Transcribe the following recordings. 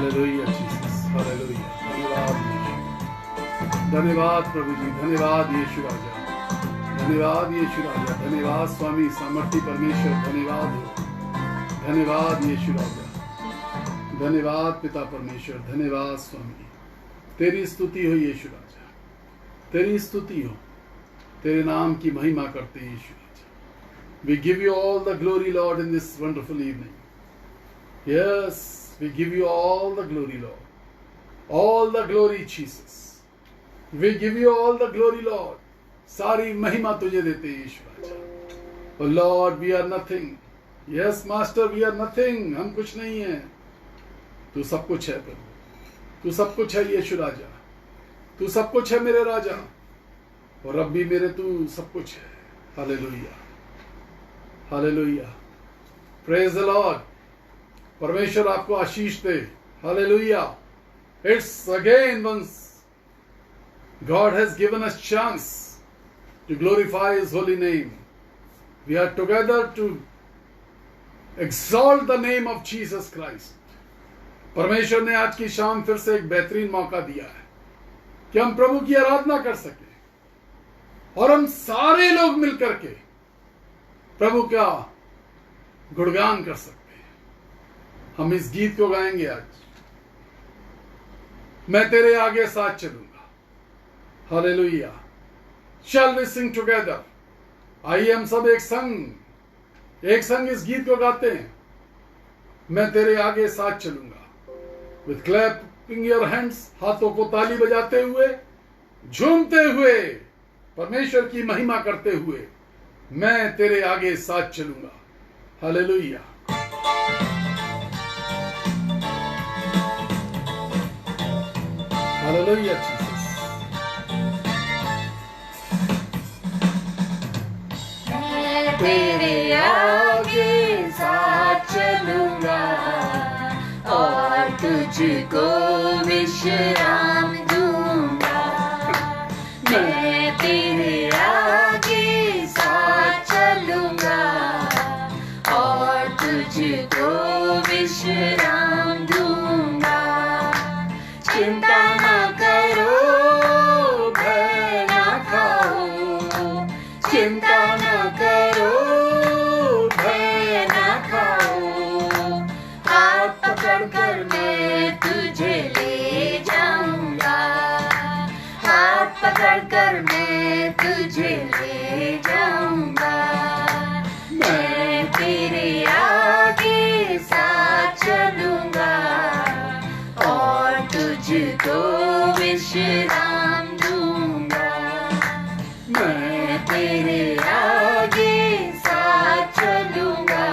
Hallelujah Jesus, hallelujah. धन्यवाद प्रभु जी, धन्यवाद यीशु राजा, धन्यवाद यीशु राजा, धन्यवाद स्वामी सामर्थी परमेश्वर, धन्यवाद हो, धन्यवाद यीशु राजा, धन्यवाद पिता परमेश्वर, धन्यवाद स्वामी। तेरी स्तुति हो यीशु राजा, तेरी स्तुति हो, तेरे नाम की महिमा करते हैं यीशु राजा। We give you all the glory, Lord, in this wonderful evening. Yes, we give you all the glory, Lord. All the glory, Jesus. We give you all the glory, Lord. सारी महिमा तुझे देते हैं यीशु राजा। Oh Lord, we are nothing. Yes, Master, we are nothing. हम कुछ नहीं है, तू सब कुछ है प्रभु, तू सब कुछ है यीशु राजा, तू सब कुछ है मेरे राजा, और रब्बी मेरे तू सब कुछ है। Hallelujah, hallelujah, praise the Lord. परमेश्वर आपको आशीष दे। Hallelujah. It's again once God has given us chance to glorify His holy name. We are together to exalt the name of Jesus Christ. परमेश्वर ने आज की शाम फिर से एक बेहतरीन मौका दिया है कि हम प्रभु की आराधना कर सके, और हम सारे लोग मिलकर के प्रभु का गुणगान कर सकते हैं। हम इस गीत को गाएंगे आज, मैं तेरे आगे साथ चलूंगा। Hallelujah. Shall we sing together? आइए हम सब एक संग इस गीत को गाते हैं। मैं तेरे आगे साथ चलूंगा। With clapping your hands, हाथों को ताली बजाते हुए, झूमते हुए, परमेश्वर की महिमा करते हुए, मैं तेरे आगे साथ चलूंगा। हालेलुया। Hallelujah Jesus. तेरे आगे साथ चलूंगा और तुझको विश्राम दूंगा। मैं तेरे आगे साथ चलूंगा और तुझको विश्राम दूंगा। चिंता न करो, भय न खाओ, चिंता न करो, भय न खाओ। हाथ पकड़ कर मैं तुझे ले जाऊंगा, हाथ पकड़ कर मैं तुझे ले जाऊंगा। मैं तेरे आगे साथ चलूंगा और तुझको विश्राम दूंगा। मैं तेरे आगे साथ चलूंगा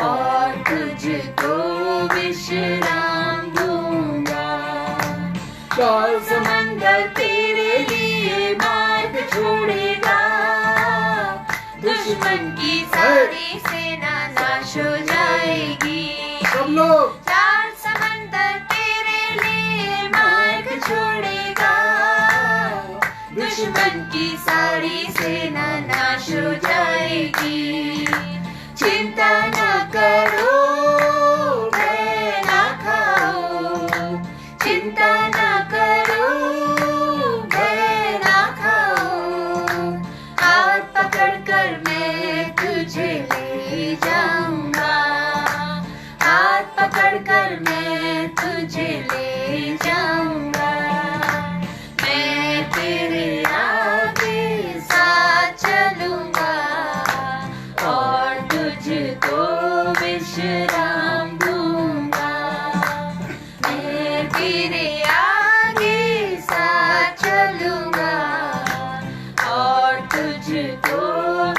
और तुझको विश्राम दूंगा। काल समंदर तेरे लिए मार्ग छोड़ेगा, दुश्मन की सारी सेना नाश हो जाएगी। सब लोग काल समंदर तेरे लिए मार्ग छोड़ेगा, दुश्मन की सारी सेना नाश हो जाएगी। चिंता न करो, भय न खाओ, चिंता न करो, भय न खाओ। हाथ पकड़ कर मैं तुझे ले जाऊंगा, हाथ पकड़ कर मैं तुझे ले जाऊंगा। मैं तेरे आगे साथ चलूंगा और तुझको विश्राम दूंगा। मैं तेरे आगे साथ चलूंगा और तुझको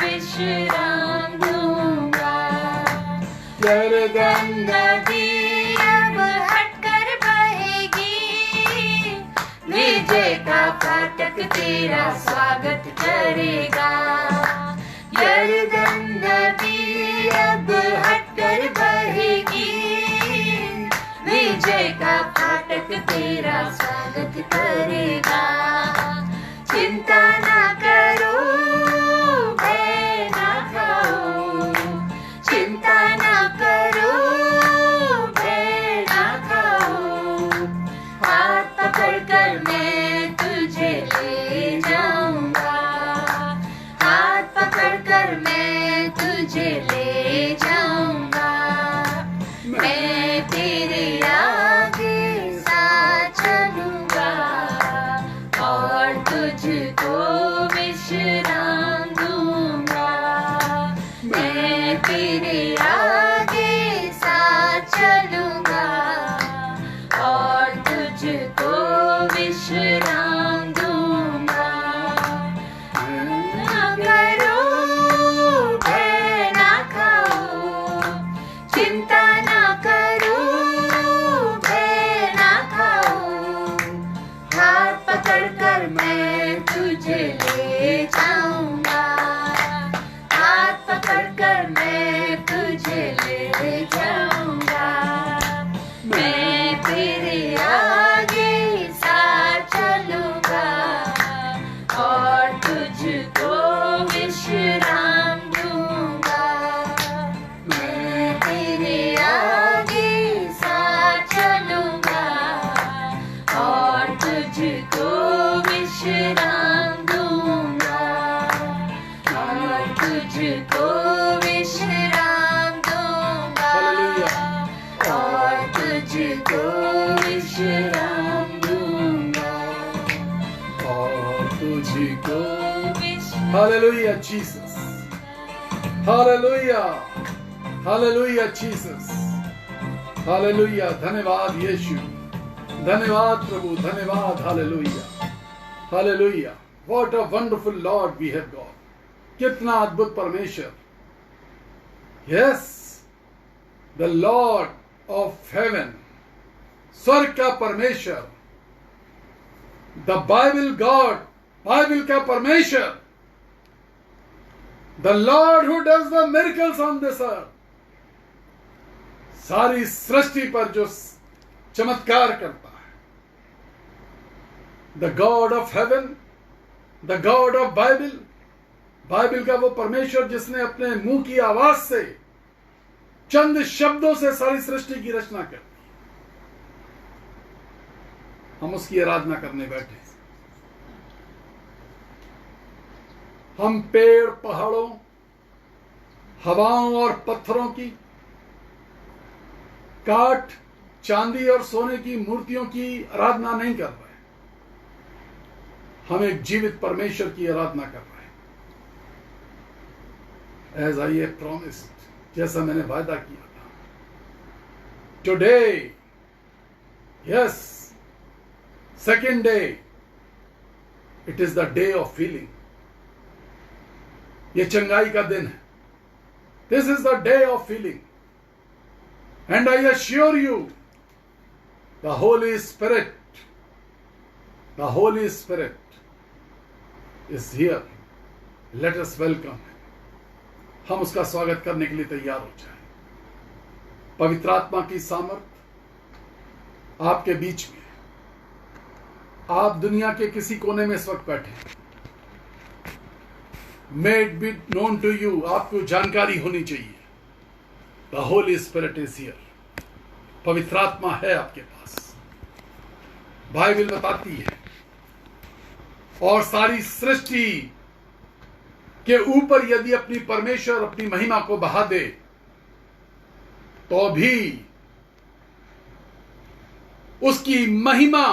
विश्राम दूंगा। यरदन नदी अब हटकर बहेगी, विजय का फाटक तेरा स्वागत करेगा। यरदन नदी अब हटकर बहेगी, विजय का फाटक तेरा स्वागत करेगा। चिंता न करो, भय न खाओ, चिंता न करो, भय न खाओ। Hallelujah, Jesus. Hallelujah. Hallelujah, Jesus. Hallelujah. धन्यवाद यीशु. धन्यवाद प्रभु. धन्यवाद. Hallelujah. Hallelujah. What a wonderful Lord we have got. कितना अद्भुत परमेश्वर. Yes. The Lord of heaven. स्वर्ग का परमेश्वर. The Bible God. बाइबल का परमेश्वर. The Lord who does the miracles on this earth. सारी सृष्टि पर जो चमत्कार करता है. The God of heaven, the God of Bible. Bible का वो परमेश्वर जिसने अपने मुंह की आवाज से चंद शब्दों से सारी सृष्टि की रचना कर दी. हम उसकी आराधना करने बैठे. हम पेड़, पहाड़ों, हवाओं और पत्थरों की, काठ, चांदी और सोने की मूर्तियों की आराधना नहीं कर रहे. हम एक जीवित परमेश्वर की आराधना कर रहे हैं. एज आई हैव प्रॉमिस्ड, जैसा मैंने वायदा किया था. Today, yes, second day, it is the day of healing. ये चंगाई का दिन है. This is the day of healing. And I assure you, the Holi spirit, the Holi spirit is here. Let us welcome. हम उसका स्वागत करने के लिए तैयार हो जाएं. पवित्र आत्मा की सामर्थ आपके बीच में. आप दुनिया के किसी कोने में इस वक्त बैठे. May it be known to you. आपको जानकारी होनी चाहिए. The Holy Spirit is here. पवित्र आत्मा है आपके पास. बाइबल बताती है. और सारी सृष्टि के ऊपर यदि अपनी परमेश्वर अपनी महिमा को बहा दे तो भी उसकी महिमा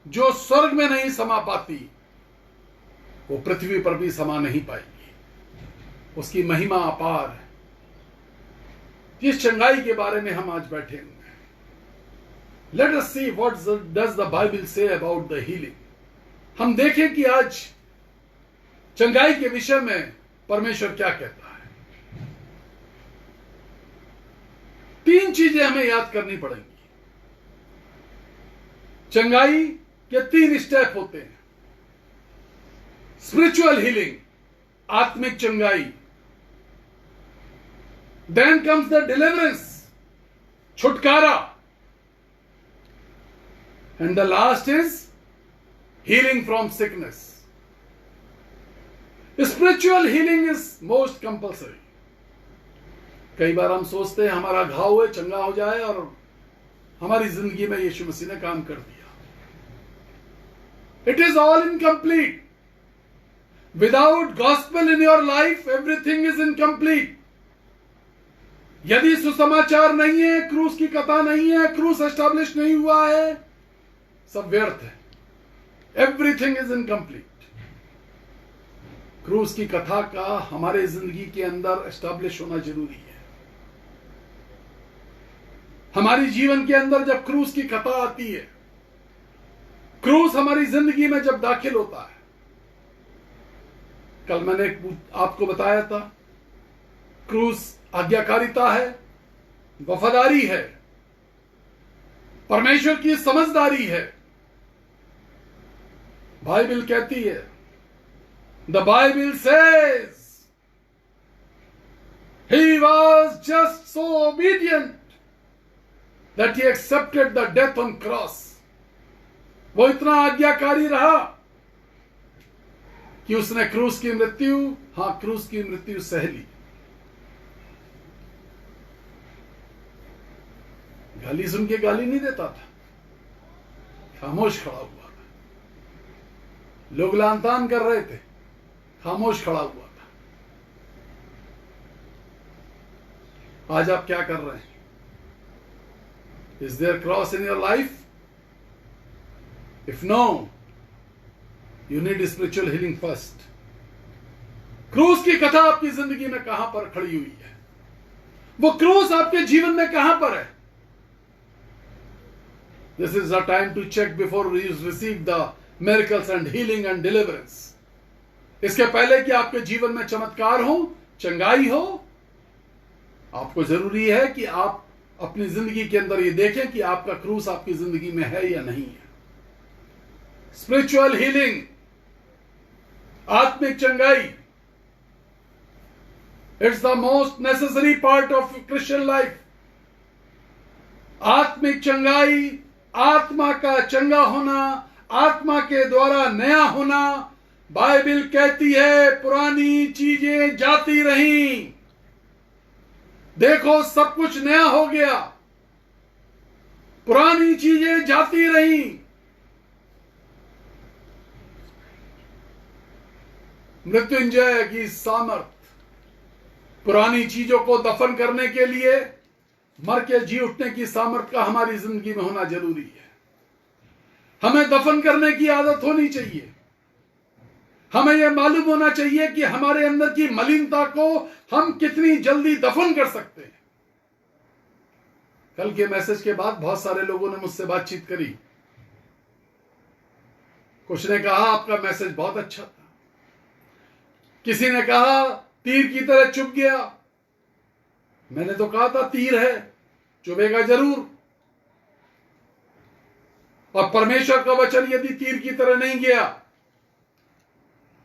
जो स्वर्ग में नहीं समा पाती वो पृथ्वी पर भी समा नहीं पाएगी. उसकी महिमा अपार है. जिस चंगाई के बारे में हम आज बैठे हुए हैं. Let us see what does the Bible say about the healing. हम देखें कि आज चंगाई के विषय में परमेश्वर क्या कहता है. 3 चीजें हमें याद करनी पड़ेंगी. चंगाई के 3 स्टेप होते हैं. स्पिरिचुअल हीलिंग, आत्मिक चंगाई. देन कम्स द डिलीवरेंस, छुटकारा. And the last is healing from sickness. Spiritual healing is most compulsory. कई बार हम सोचते हैं हमारा घाव हुए चंगा हो जाए और हमारी जिंदगी में यीशु मसीह ने काम कर दिया. It is all incomplete. Without gospel in your life, everything is incomplete. यदि सुसमाचार नहीं है, क्रूस की कथा नहीं है, क्रूस एस्टैब्लिश नहीं हुआ है, सब व्यर्थ है. Everything is incomplete. क्रूस की कथा का हमारे जिंदगी के अंदर एस्टैब्लिश होना जरूरी है. हमारी जीवन के अंदर जब क्रूस की कथा आती है, क्रूस हमारी जिंदगी में जब दाखिल होता है. कल मैंने आपको बताया था, क्रूस आज्ञाकारिता है, वफादारी है, परमेश्वर की समझदारी है. बाइबल कहती है, the Bible says he was just so obedient that he accepted the death on cross. वो इतना आज्ञाकारी रहा कि उसने क्रूस की मृत्यु सह ली. गाली सुन के गाली नहीं देता था, खामोश खड़ा हुआ था. लोग लानतान कर रहे थे, खामोश खड़ा हुआ था. आज आप क्या कर रहे हैं? Is there cross in your life? If no, you need spiritual healing first. क्रूस की कथा आपकी जिंदगी में कहां पर खड़ी हुई है? वो क्रूस आपके जीवन में कहां पर है? This is the time to check before you receive the miracles and healing and deliverance. इसके पहले कि आपके जीवन में चमत्कार हो, चंगाई हो, आपको जरूरी है कि आप अपनी जिंदगी के अंदर ये देखें कि आपका क्रूस आपकी जिंदगी में है या नहीं है। स्पिरिचुअल हीलिंग, आत्मिक चंगाई, it's the most necessary part of Christian life. आत्मिक चंगाई, आत्मा का चंगा होना, आत्मा के द्वारा नया होना। बाइबल कहती है पुरानी चीजें जाती रहीं, देखो सब कुछ नया हो गया। पुरानी चीजें जाती रहीं। मृत्युंजय की सामर्थ, पुरानी चीजों को दफन करने के लिए मर के जी उठने की सामर्थ का हमारी जिंदगी में होना जरूरी है। हमें दफन करने की आदत होनी चाहिए। हमें यह मालूम होना चाहिए कि हमारे अंदर की मलिनता को हम कितनी जल्दी दफन कर सकते हैं। कल के मैसेज के बाद बहुत सारे लोगों ने मुझसे बातचीत करी। कुछ ने कहा आपका मैसेज बहुत अच्छा था, किसी ने कहा तीर की तरह चुभ गया। मैंने तो कहा था तीर है, चुभेगा जरूर। और परमेश्वर का वचन यदि तीर की तरह नहीं गया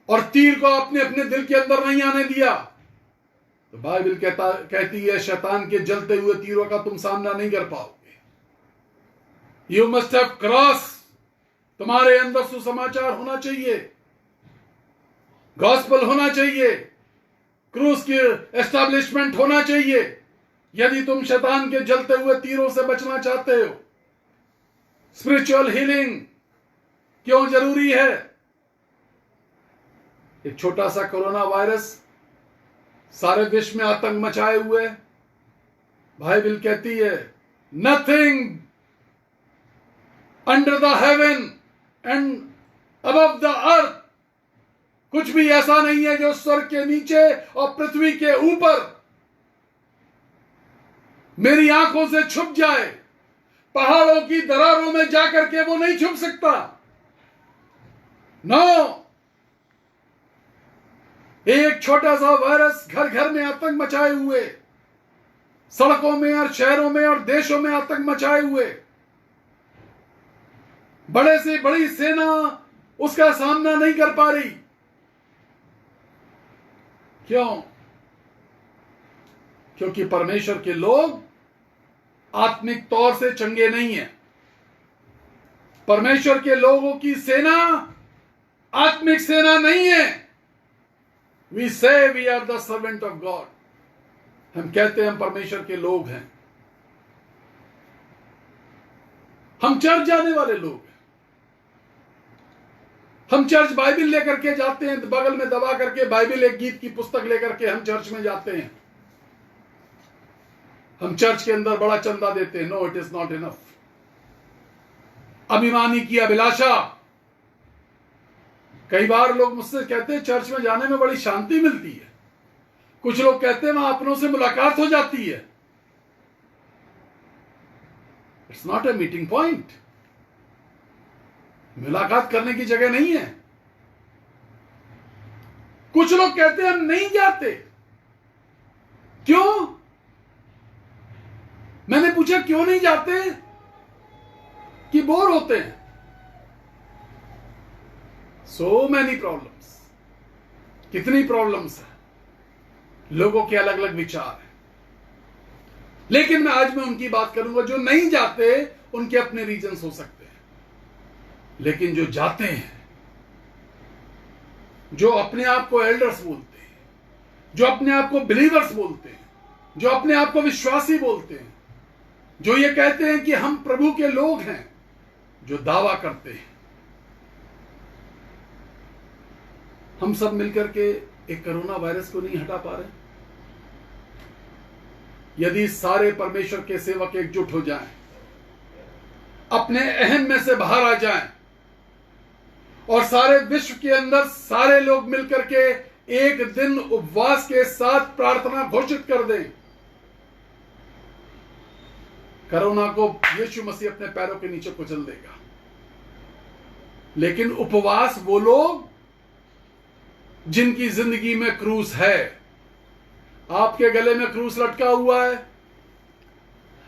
और तीर को आपने अपने दिल के अंदर नहीं आने दिया, तो बाइबल कहती है शैतान के जलते हुए तीरों का तुम सामना नहीं कर पाओगे। You must have cross. तुम्हारे अंदर सुसमाचार होना चाहिए, गॉस्पेल होना चाहिए, क्रूस की एस्टैब्लिशमेंट होना चाहिए, यदि तुम शैतान के जलते हुए तीरों से बचना चाहते हो। स्पिरिचुअल हीलिंग क्यों जरूरी है? एक छोटा सा कोरोना वायरस सारे विश्व में आतंक मचाए हुए। बाइबल कहती है nothing under the heaven and above the earth, कुछ भी ऐसा नहीं है जो स्वर्ग के नीचे और पृथ्वी के ऊपर मेरी आंखों से छुप जाए। पहाड़ों की दरारों में जाकर के वो नहीं छुप सकता। नो, एक छोटा सा वायरस घर घर में आतंक मचाए हुए, सड़कों में और शहरों में और देशों में आतंक मचाए हुए, बड़े से बड़ी सेना उसका सामना नहीं कर पा रही। क्यों? क्योंकि परमेश्वर के लोग आत्मिक तौर से चंगे नहीं हैं। परमेश्वर के लोगों की सेना आत्मिक सेना नहीं है। We say we are the servant of God. हम कहते हैं हम परमेश्वर के लोग हैं। हम चर्च जाने वाले लोग हैं। हम चर्च बाइबल लेकर के जाते हैं, बगल में दबा करके बाइबल एक गीत की पुस्तक लेकर के हम चर्च में जाते हैं। हम चर्च के अंदर बड़ा चंदा देते हैं। No, it is not enough. अभिमानी की अभिलाषा। कई बार लोग मुझसे कहते हैं चर्च में जाने में बड़ी शांति मिलती है। कुछ लोग कहते हैं वहां अपनों से मुलाकात हो जाती है। It's not a meeting point. मुलाकात करने की जगह नहीं है। कुछ लोग कहते हैं हम नहीं जाते। क्यों? मैंने पूछा क्यों नहीं जाते? कि बोर होते हैं। So many problems. कितनी प्रॉब्लम्स है, लोगों के अलग अलग विचार हैं। लेकिन आज मैं उनकी बात करूंगा जो नहीं जाते। उनके अपने रीजंस हो सकते हैं, लेकिन जो जाते हैं, जो अपने आप को एल्डर्स बोलते हैं, जो अपने आप को बिलीवर्स बोलते हैं, जो अपने आप को विश्वासी बोलते हैं, जो ये कहते हैं कि हम प्रभु के लोग हैं, जो दावा करते हैं, हम सब मिलकर के एक कोरोना वायरस को नहीं हटा पा रहे। यदि सारे परमेश्वर के सेवक एकजुट हो जाएं, अपने अहम में से बाहर आ जाएं और सारे विश्व के अंदर सारे लोग मिलकर के एक दिन उपवास के साथ प्रार्थना घोषित कर दें, कोरोना को यीशु मसीह अपने पैरों के नीचे कुचल देगा। लेकिन उपवास वो लोग जिनकी जिंदगी में क्रूस है। आपके गले में क्रूस लटका हुआ है,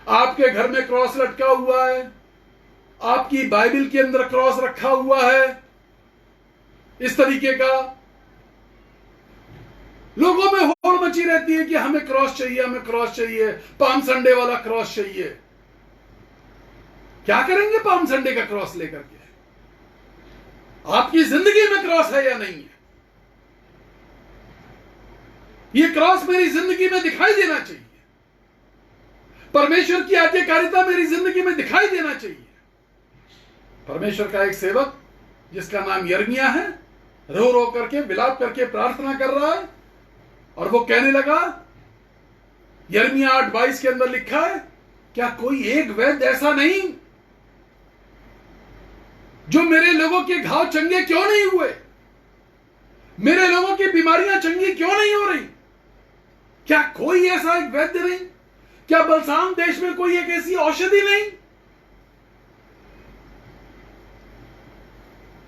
आपके घर में क्रॉस लटका हुआ है, आपकी बाइबल के अंदर क्रॉस रखा हुआ है, इस तरीके का लोगों में होड़ मची रहती है कि हमें क्रॉस चाहिए, हमें क्रॉस चाहिए, पाम संडे वाला क्रॉस चाहिए। क्या करेंगे पाम संडे का क्रॉस लेकर के? आपकी जिंदगी में क्रॉस है या नहीं है? ये क्रॉस मेरी जिंदगी में दिखाई देना चाहिए। परमेश्वर की आज्ञाकारिता मेरी जिंदगी में दिखाई देना चाहिए। परमेश्वर का एक सेवक जिसका नाम यिर्मयाह है, रो रो करके विलाप करके प्रार्थना कर रहा है, और वो कहने लगा, यिर्मयाह 8:22 के अंदर लिखा है, क्या कोई एक वैद्य ऐसा नहीं जो मेरे लोगों के घाव चंगे क्यों नहीं हुए? मेरे लोगों की बीमारियां चंगी क्यों नहीं हो रही? क्या कोई ऐसा एक वैद्य नहीं? क्या बलसाम देश में कोई एक ऐसी औषधि नहीं?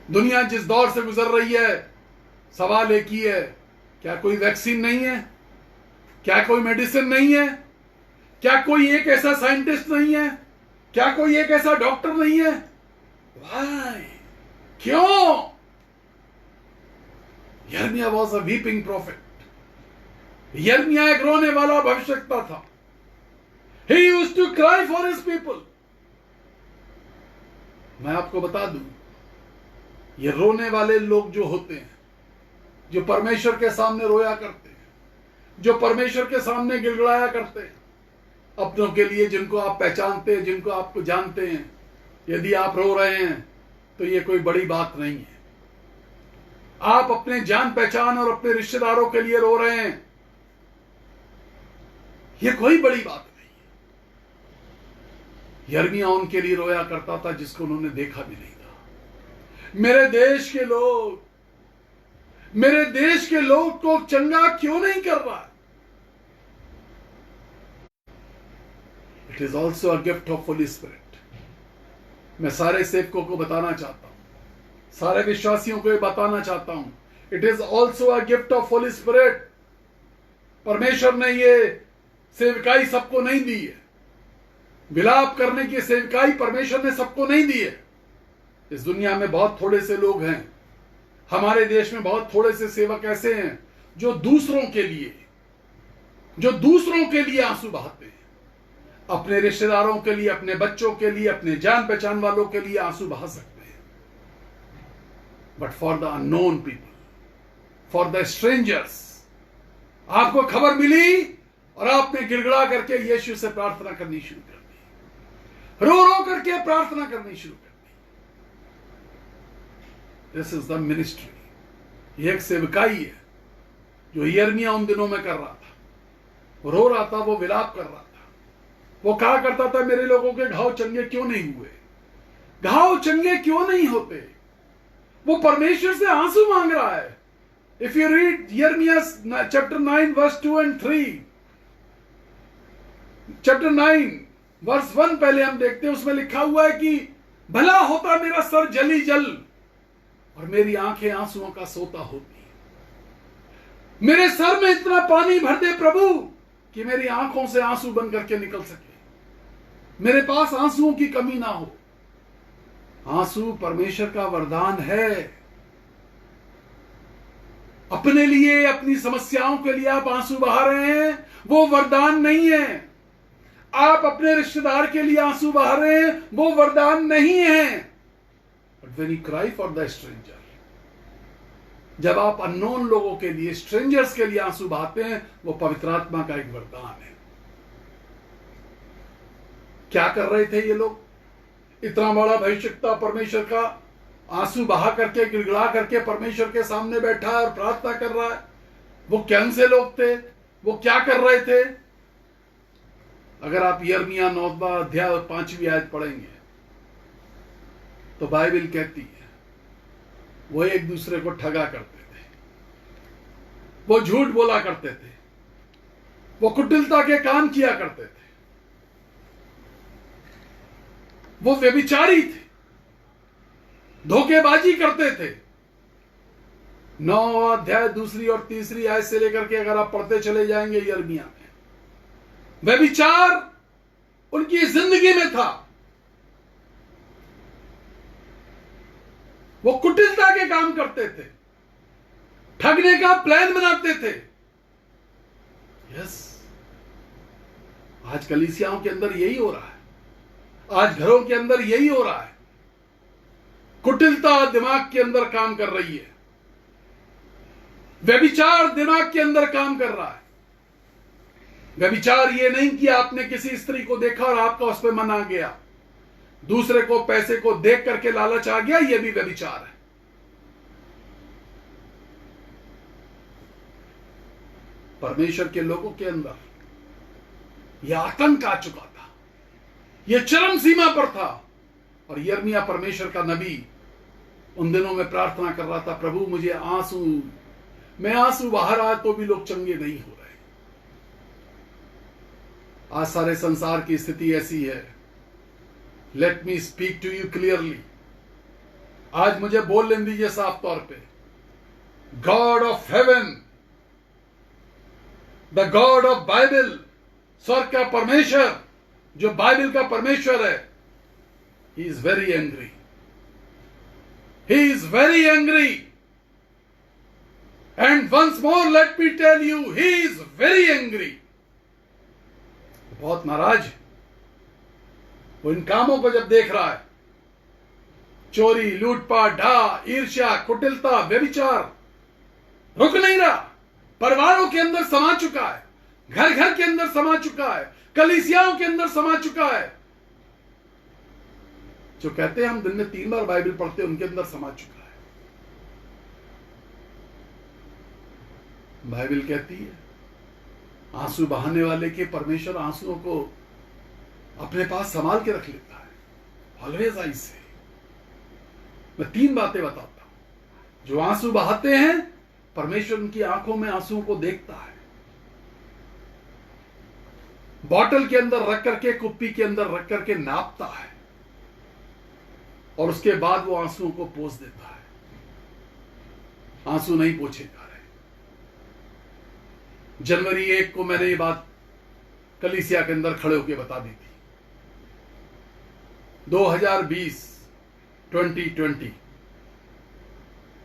दुनिया जिस दौर से गुजर रही है, सवाल एक ही है, क्या कोई वैक्सीन नहीं है? क्या कोई मेडिसिन नहीं है? क्या कोई एक ऐसा साइंटिस्ट नहीं है? क्या कोई एक ऐसा डॉक्टर नहीं है? Why? क्यों? यिर्मयाह was a weeping prophet. यिर्मयाह एक रोने वाला भविष्यवक्ता था। He used to cry for his people. मैं आपको बता दूं, ये रोने वाले लोग जो होते हैं, जो परमेश्वर के सामने रोया करते हैं, जो परमेश्वर के सामने गिड़गिड़ाया करते हैं, अपनों के लिए जिनको आप पहचानते हैं, जिनको आप जानते हैं, यदि आप रो रहे हैं तो ये कोई बड़ी बात नहीं है। आप अपने जान पहचान और अपने रिश्तेदारों के लिए रो रहे हैं, ये कोई बड़ी बात नहीं है। यिर्मयाह उनके लिए रोया करता था जिसको उन्होंने देखा भी नहीं था। मेरे देश के लोग को चंगा क्यों नहीं कर रहा? It is also a gift of Holy spirit. मैं सारे सेवकों को बताना चाहता हूं, सारे विश्वासियों को ये बताना चाहता हूं, it is also a gift of Holy spirit. परमेश्वर ने ये सेवकाई सबको नहीं दी है। विलाप करने की सेवकाई परमेश्वर ने सबको नहीं दी है। इस दुनिया में बहुत थोड़े से लोग हैं, हमारे देश में बहुत थोड़े से सेवक ऐसे हैं जो दूसरों के लिए आंसू बहाते हैं, अपने रिश्तेदारों के लिए, अपने बच्चों के लिए, अपने जान पहचान वालों के लिए आंसू बहा सकते हैं। But for the unknown people, for the strangers, आपको खबर मिली और आपने गिड़गिड़ा करके यीशु से प्रार्थना करनी शुरू कर दी, रो रो करके प्रार्थना करनी शुरू कर दी। This is the ministry. ये एक सेवकाई है जो यिर्मयाह उन दिनों में कर रहा था। वो रो रहा था, वो विलाप कर रहा था, वो कहा करता था, मेरे लोगों के घाव चंगे क्यों नहीं हुए? घाव चंगे क्यों नहीं होते? वो परमेश्वर से आंसू मांग रहा है। इफ यू रीड यिर्मयाह chapter 9 verse 2 and 3, chapter 9 verse 1 पहले हम देखते हैं, उसमें लिखा हुआ है कि भला होता मेरा सर जली जल और मेरी आंखें आंसुओं का सोता होती। मेरे सर में इतना पानी भर दे प्रभु कि मेरी आंखों से आंसू बन करके निकल सके, मेरे पास आंसुओं की कमी ना हो। आंसू परमेश्वर का वरदान है। अपने लिए, अपनी समस्याओं के लिए आप आंसू बहा रहे हैं, वो वरदान नहीं है। आप अपने रिश्तेदार के लिए आंसू बहा रहे हैं, वो वरदान नहीं है। But when you cry for the stranger, जब आप अननोन लोगों के लिए, स्ट्रेंजर्स के लिए आंसू बहाते हैं, वो पवित्र आत्मा का एक वरदान है। क्या कर रहे थे ये लोग? इतना बड़ा भविष्यवक्ता परमेश्वर का आंसू बहा करके, गिड़गिड़ा करके परमेश्वर के सामने बैठा है और प्रार्थना कर रहा है। वो कौन से लोग थे? वो क्या कर रहे थे? अगर आप यिर्मयाह 9वां अध्याय और 5वीं आयत पढ़ेंगे तो बाइबल कहती है वो एक दूसरे को ठगा करते थे। वो झूठ बोला करते थे, वो कुटिलता के काम किया करते थे, वो व्यभिचारी थे, धोखेबाजी करते थे। 9 अध्याय 2 और 3 आयत से लेकर के अगर आप पढ़ते चले जाएंगे यिर्मयाह में, व्यभिचार उनकी जिंदगी में था। वो कुटिलता के काम करते थे, ठगने का प्लान बनाते थे। यस, आज कलीसियाओं के अंदर यही हो रहा है, आज घरों के अंदर यही हो रहा है। कुटिलता दिमाग के अंदर काम कर रही है, व्यभिचार दिमाग के अंदर काम कर रहा है। व्यभिचार ये नहीं कि आपने किसी स्त्री को देखा और आपका उस पर मन आ गया, दूसरे को पैसे को देख करके लालच आ गया, यह भी व्यभिचार है। परमेश्वर के लोगों के अंदर यह आतंक आ चुका था, यह चरम सीमा पर था। और यिर्मयाह परमेश्वर का नबी उन दिनों में प्रार्थना कर रहा था, प्रभु मुझे आंसू, मैं आंसू बाहर आए तो भी लोग चंगे नहीं हो रहे। आज सारे संसार की स्थिति ऐसी है। Let me speak to you clearly, आज मुझे बोल लेने दीजिए साफ तौर पे। God of heaven, the God of Bible, स्वर्ग का परमेश्वर जो बाइबल का परमेश्वर है, he is very angry, he is very angry. And once more let me tell you, he is very angry. बहुत नाराज है वो इन कामों को जब देख रहा है, चोरी, लूटपाट, ढा, ईर्ष्या, कुटिलता, व्यभिचार रुक नहीं रहा। परिवारों के अंदर समा चुका है, घर घर के अंदर समा चुका है, कलीसियाओं के अंदर समा चुका है। जो कहते हैं हम दिन में 3 बार बाइबल पढ़ते हैं, उनके अंदर समा चुका है। बाइबल कहती है आंसू बहाने वाले के परमेश्वर आंसुओं को अपने पास संभाल के रख लेता है। ऑलवेज आई से मैं 3 बातें बताता हूं। जो आंसू बहाते हैं, परमेश्वर उनकी आंखों में आंसुओं को देखता है। बॉटल के अंदर रख करके, कुप्पी के अंदर रख करके नापता है, और उसके बाद वो आंसुओं को पोंछ देता है। आंसू नहीं पोंछे जा रहे। जनवरी 1 को मैंने ये बात कलीसिया के अंदर खड़े होकर बता दी थी। 2020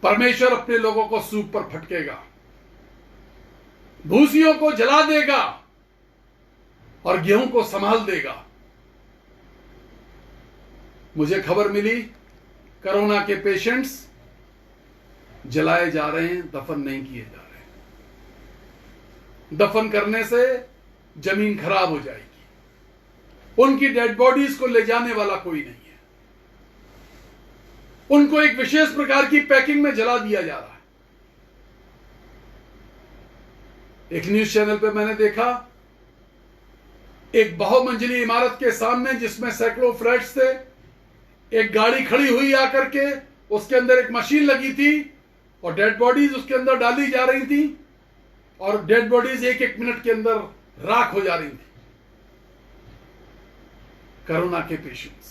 परमेश्वर अपने लोगों को सूप पर फटकेगा, भूसियों को जला देगा और गेहूं को संभाल देगा। मुझे खबर मिली कोरोना के पेशेंट्स जलाए जा रहे हैं, दफन नहीं किए जा रहे। दफन करने से जमीन खराब हो जाएगी। उनकी डेड बॉडीज को ले जाने वाला कोई नहीं है। उनको एक विशेष प्रकार की पैकिंग में जला दिया जा रहा है। एक न्यूज चैनल पे मैंने देखा, एक बहुमंजिली इमारत के सामने जिसमें सैकड़ों फ्लैट्स थे, एक गाड़ी खड़ी हुई आकर के, उसके अंदर एक मशीन लगी थी और डेड बॉडीज उसके अंदर डाली जा रही थी, और डेड बॉडीज 1-1 मिनट के अंदर राख हो जा रही थी। कोरोना के पेशेंट्स।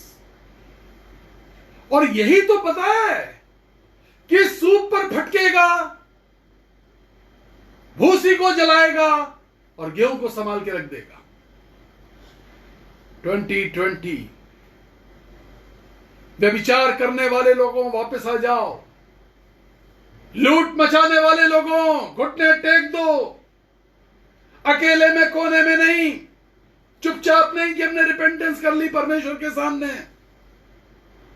और यही तो पता है कि सूप पर फटकेगा, भूसी को जलाएगा और गेहूं को संभाल के रख देगा। 2020 व्यभिचार करने वाले लोगों वापस आ जाओ। लूट मचाने वाले लोगों घुटने टेक दो। अकेले में, कोने में नहीं, चुपचाप नहीं कि हमने रिपेंटेंस कर ली परमेश्वर के सामने।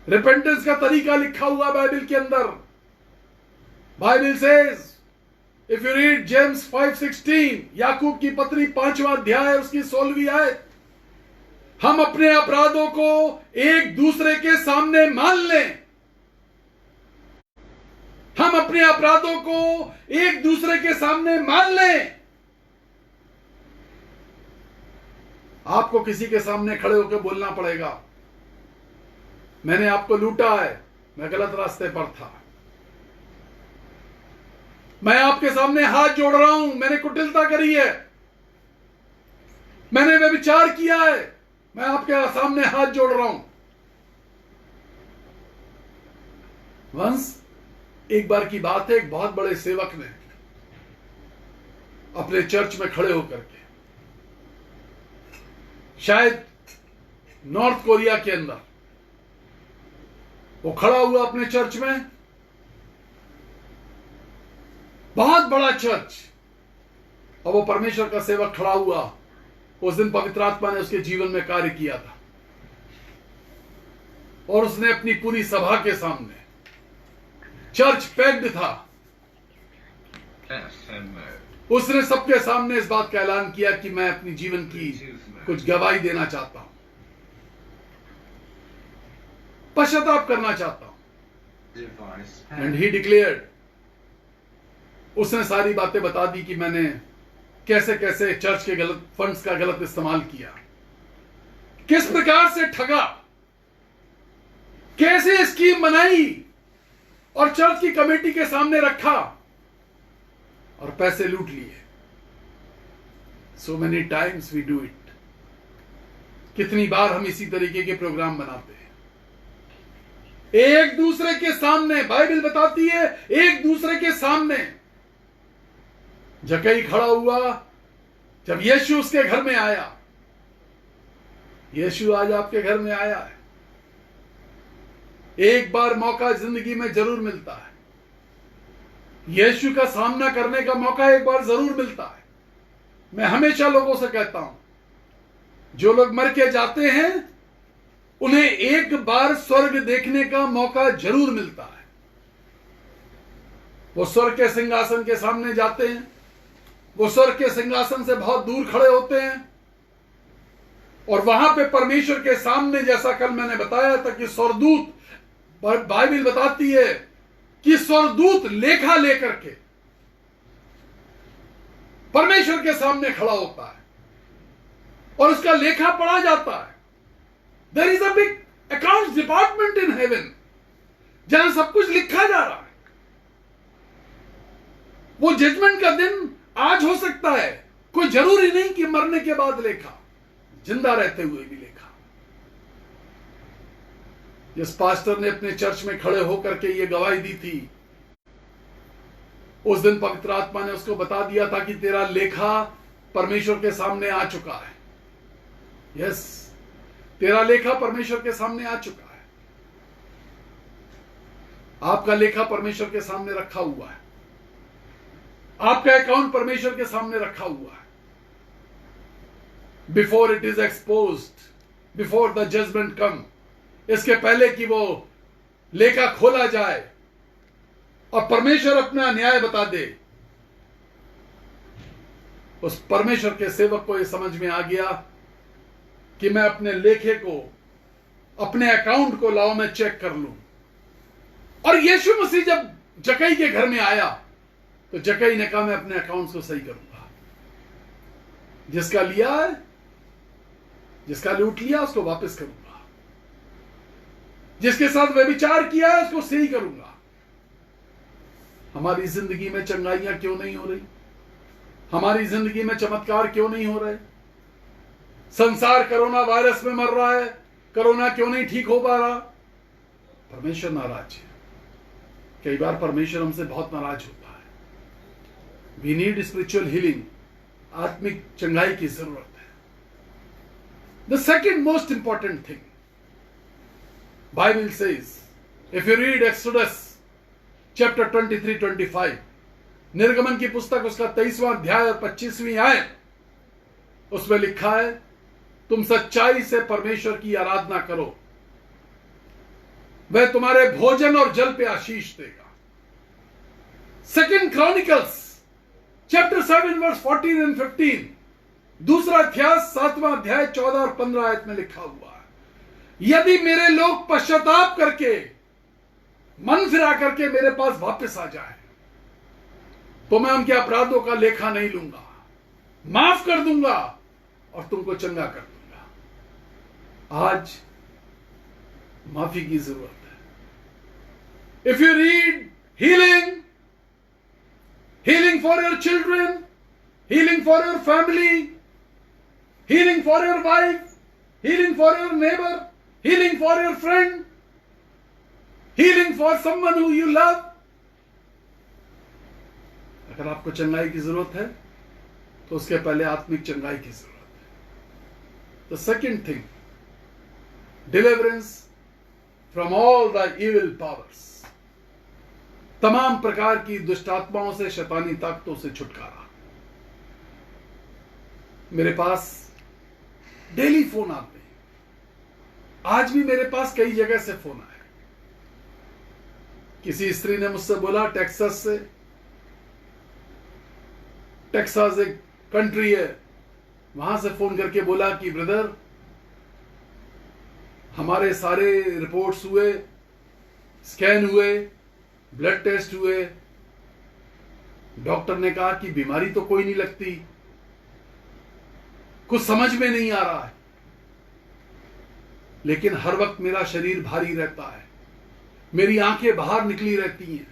रिपेंटेंस का तरीका लिखा हुआ बाइबल के अंदर। Bible says, if you read James 5:16, याकूब की पत्री 5वां अध्याय उसकी 16वीं आयत, हम अपने अपराधों को एक दूसरे के सामने मान लें। हम अपने अपराधों को एक दूसरे के सामने मान लें। आपको किसी के सामने खड़े होकर बोलना पड़ेगा, मैंने आपको लूटा है, मैं गलत रास्ते पर था, मैं आपके सामने हाथ जोड़ रहा हूं, मैंने कुटिलता करी है, मैंने व्यभिचार किया है, मैं आपके सामने हाथ जोड़ रहा हूं। वंश एक बार की बात है, एक बहुत बड़े सेवक ने अपने चर्च में खड़े होकर के, शायद नॉर्थ कोरिया के अंदर, वो खड़ा हुआ अपने चर्च में, बहुत बड़ा चर्च, और वो परमेश्वर का सेवक खड़ा हुआ। उस दिन पवित्र आत्मा ने उसके जीवन में कार्य किया था, और उसने अपनी पूरी सभा के सामने, चर्च पैक्ड था, उसने सबके सामने इस बात का ऐलान किया कि मैं अपनी जीवन की कुछ गवाही देना चाहता हूं, पश्चाताप करना चाहता हूं। एंड ही डिक्लेयर्ड, उसने सारी बातें बता दी कि मैंने कैसे कैसे चर्च के गलत फंड्स का गलत इस्तेमाल किया, किस प्रकार से ठगा, कैसे स्कीम बनाई और चर्च की कमेटी के सामने रखा और पैसे लूट लिए। So many times we do it. कितनी बार हम इसी तरीके के प्रोग्राम बनाते हैं, एक दूसरे के सामने। बाइबल बताती है एक दूसरे के सामने। जक्कई खड़ा हुआ जब यीशु उसके घर में आया। यीशु आज आपके घर में आया है। एक बार मौका जिंदगी में जरूर मिलता है, यीशु का सामना करने का मौका एक बार जरूर मिलता है। मैं हमेशा लोगों से कहता हूं, जो लोग मर के जाते हैं उन्हें एक बार स्वर्ग देखने का मौका जरूर मिलता है। वो स्वर्ग के सिंहासन के सामने जाते हैं, वो स्वर्ग के सिंहासन से बहुत दूर खड़े होते हैं, और वहां पे परमेश्वर के सामने, जैसा कल मैंने बताया था कि स्वर्गदूत, बाइबल बताती है कि स्वर्गदूत लेखा लेकर के परमेश्वर के सामने खड़ा होता है और उसका लेखा पढ़ा जाता है। There is a big accounts department in heaven, जहां सब कुछ लिखा जा रहा है। वो जजमेंट का दिन आज हो सकता है, कोई जरूरी नहीं कि मरने के बाद लेखा, जिंदा रहते हुए भी लेखा। जिस पास्टर ने अपने चर्च में खड़े होकर के ये गवाही दी थी, उस दिन पवित्र आत्मा ने उसको बता दिया था कि तेरा लेखा परमेश्वर के सामने आ चुका है। यस, तेरा लेखा परमेश्वर के सामने आ चुका है। आपका लेखा परमेश्वर के सामने रखा हुआ है, आपका अकाउंट परमेश्वर के सामने रखा हुआ है। Before it is exposed, before the judgement come, इसके पहले कि वो लेखा खोला जाए और परमेश्वर अपना न्याय बता दे, उस परमेश्वर के सेवक को यह समझ में आ गया कि मैं अपने लेखे को, अपने अकाउंट को लाओ, मैं चेक कर लूं। और यीशु मसीह जब जक्कई के घर में आया तो जक्कई ने कहा मैं अपने अकाउंट्स को सही करूंगा। जिसका लिया है, जिसका लूट लिया, उसको वापस करूंगा। जिसके साथ व्यभिचार किया है उसको सही करूंगा। हमारी जिंदगी में चंगाइयां क्यों नहीं हो रही? हमारी जिंदगी में चमत्कार क्यों नहीं हो रहे? संसार कोरोना वायरस में मर रहा है, कोरोना क्यों नहीं ठीक हो पा रहा? परमेश्वर नाराज है। कई बार परमेश्वर हमसे बहुत नाराज होता है। वी नीड स्पिरिचुअल हीलिंग, आत्मिक चंगाई की जरूरत है। The second most important thing, Bible says, if you read Exodus chapter 23-25, निर्गमन की पुस्तक उसका 23वां अध्याय और 25वीं आयत, उसमें लिखा है तुम सच्चाई से परमेश्वर की आराधना करो, वह तुम्हारे भोजन और जल पे आशीष देगा। Second Chronicles chapter 7 verse 14 and 15, दूसरा अध्याय 7वां अध्याय 14 और 15 आयत में लिखा हुआ है, यदि मेरे लोग पश्चाताप करके, मन फिरा करके मेरे पास वापस आ जाए तो मैं उनके अपराधों का लेखा नहीं लूंगा, माफ कर दूंगा और तुमको चंगा कर दूंगा। आज माफी की जरूरत है। If you read healing, healing for your children, healing for your family, healing for your wife, healing for your neighbor, healing for your friend, healing for someone who you love. अगर आपको चंगाई की जरूरत है तो उसके पहले आत्मिक चंगाई की जरूरत है. The second thing, deliverance from all the evil powers. तमाम प्रकार की दुष्ट आत्माओं से, शैतानी ताकतों से छुटकारा. मेरे पास डेली फोन आते हैं. आज भी मेरे पास कई जगह से फोन आए. किसी स्त्री ने मुझसे बोला टेक्सास से. टेक्सास एक कंट्री है, वहां से फोन करके बोला कि ब्रदर, हमारे सारे रिपोर्ट्स हुए, स्कैन हुए, ब्लड टेस्ट हुए, डॉक्टर ने कहा कि बीमारी तो कोई नहीं लगती, कुछ समझ में नहीं आ रहा है, लेकिन हर वक्त मेरा शरीर भारी रहता है, मेरी आंखें बाहर निकली रहती हैं,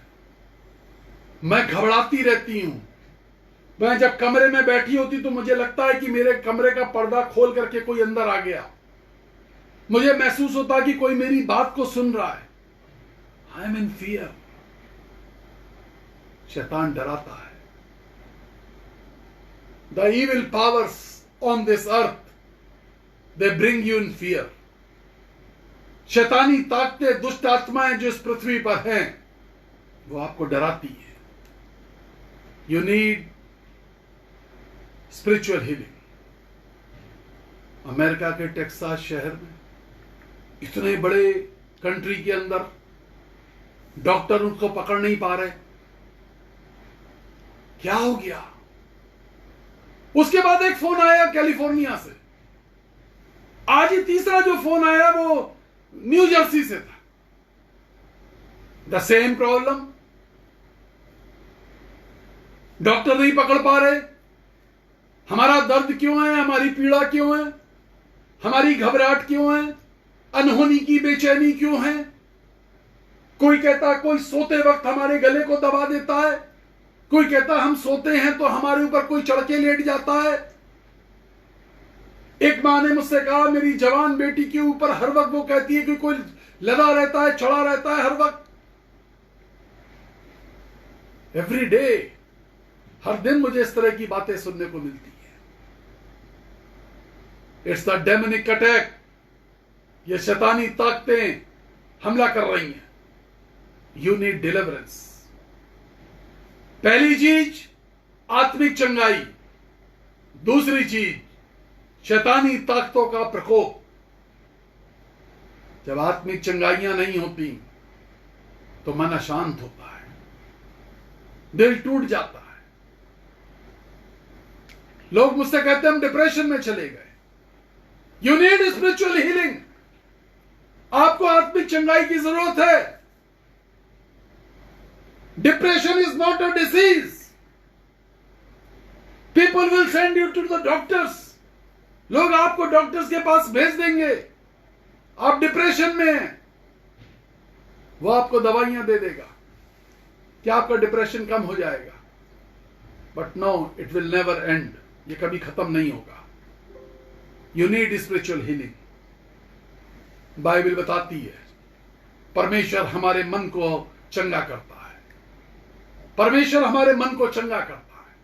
मैं घबराती रहती हूं, मैं जब कमरे में बैठी होती तो मुझे लगता है कि मेरे कमरे का पर्दा खोल करके कोई अंदर आ गया, मुझे महसूस होता कि कोई मेरी बात को सुन रहा है. I M in fear. शैतान डराता है. The evil powers on this earth, they bring you in fear. शैतानी ताकतें, दुष्ट आत्माएं जो इस पृथ्वी पर हैं, वो आपको डराती है. You need spiritual healing. America के टेक्सास शहर में, इतने बड़े कंट्री के अंदर, डॉक्टर उनको पकड़ नहीं पा रहे. क्या हो गया? उसके बाद एक फोन आया कैलिफोर्निया से. आज ही तीसरा जो फोन आया वो न्यू जर्सी से था. The same problem. डॉक्टर नहीं पकड़ पा रहे. हमारा दर्द क्यों है, हमारी पीड़ा क्यों है, हमारी घबराहट क्यों है, अनहोनी की बेचैनी क्यों है. कोई कहता कोई सोते वक्त हमारे गले को दबा देता है, कोई कहता हम सोते हैं तो हमारे ऊपर कोई चढ़ के लेट जाता है. एक मां ने मुझसे कहा मेरी जवान बेटी के ऊपर हर वक्त वो कहती है कि कोई लदा रहता है, चढ़ा रहता है हर वक्त. एवरी डे, हर दिन मुझे इस तरह की बातें सुनने को मिलती है. It's the demonic attack. ये शैतानी ताकतें हमला कर रही हैं. You need deliverance. पहली चीज आत्मिक चंगाई. दूसरी चीज शैतानी ताकतों का प्रकोप. जब आत्मिक चंगाइयां नहीं होती तो मन अशांत होता है, दिल टूट जाता है. लोग मुझसे कहते हैं हम डिप्रेशन में चले गए. You need spiritual healing. आपको आत्मिक चंगाई की जरूरत है. Depression is not a disease. People will send you to the doctors. लोग आपको डॉक्टर्स के पास भेज देंगे. आप डिप्रेशन में हैं, वो आपको दवाइयां दे देगा कि आपका डिप्रेशन कम हो जाएगा. But no, it will never end. ये कभी खत्म नहीं होगा. You need spiritual healing. Bible बताती है परमेश्वर हमारे मन को चंगा करता है. परमेश्वर हमारे मन को चंगा करता है.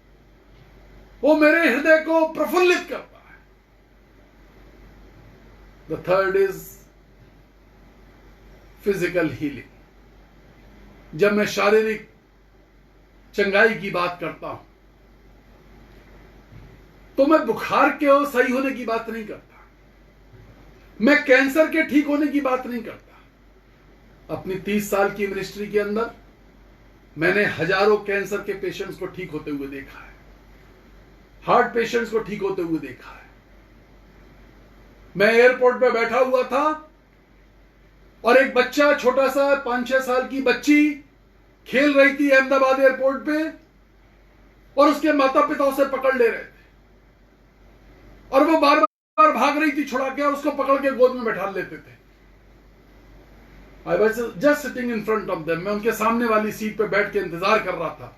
वो मेरे हृदय को प्रफुल्लित करता है. The third is physical healing. जब मैं शारीरिक चंगाई की बात करता हूं तो मैं बुखार के सही होने की बात नहीं करता. मैं कैंसर के ठीक होने की बात नहीं करता. अपनी 30 साल की मिनिस्ट्री के अंदर मैंने हजारों कैंसर के पेशेंट्स को ठीक होते हुए देखा है. हार्ट पेशेंट्स को ठीक होते हुए देखा है. मैं एयरपोर्ट पे बैठा हुआ था और एक बच्चा, छोटा सा 5-6 साल की बच्ची खेल रही थी अहमदाबाद एयरपोर्ट पे, और उसके माता पिता उसे पकड़ ले रहे थे और वो बार बार भाग रही थी छुड़ा के, और उसको पकड़ के गोद में बैठा लेते थे. आई was just sitting in front of them. मैं उनके सामने वाली सीट पे बैठ के इंतजार कर रहा था.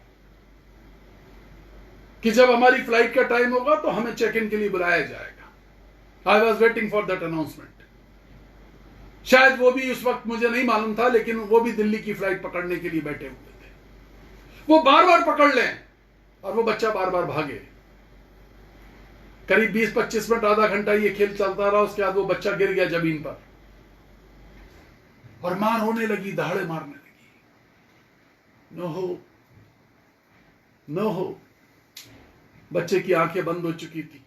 कि जब हमारी फ्लाइट का टाइम होगा तो हमें चेक इन के लिए बुलाया जाएगा। I was waiting for that announcement. शायद वो भी उस वक्त मुझे नहीं मालूम था, लेकिन वो भी दिल्ली की फ्लाइट पकड़ने के लिए बैठे हुए थे। वो बार बार पकड़ लें और वो बच्चा बार बार भागे। करीब 20-25 मिनट, आधा घंटा ये खेल चलता रहा। उसके बाद वो बच्चा गिर गया जमीन पर और मार होने लगी, दहाड़े मारने लगी। नो हो, नो हो। बच्चे की आंखें बंद हो चुकी थी,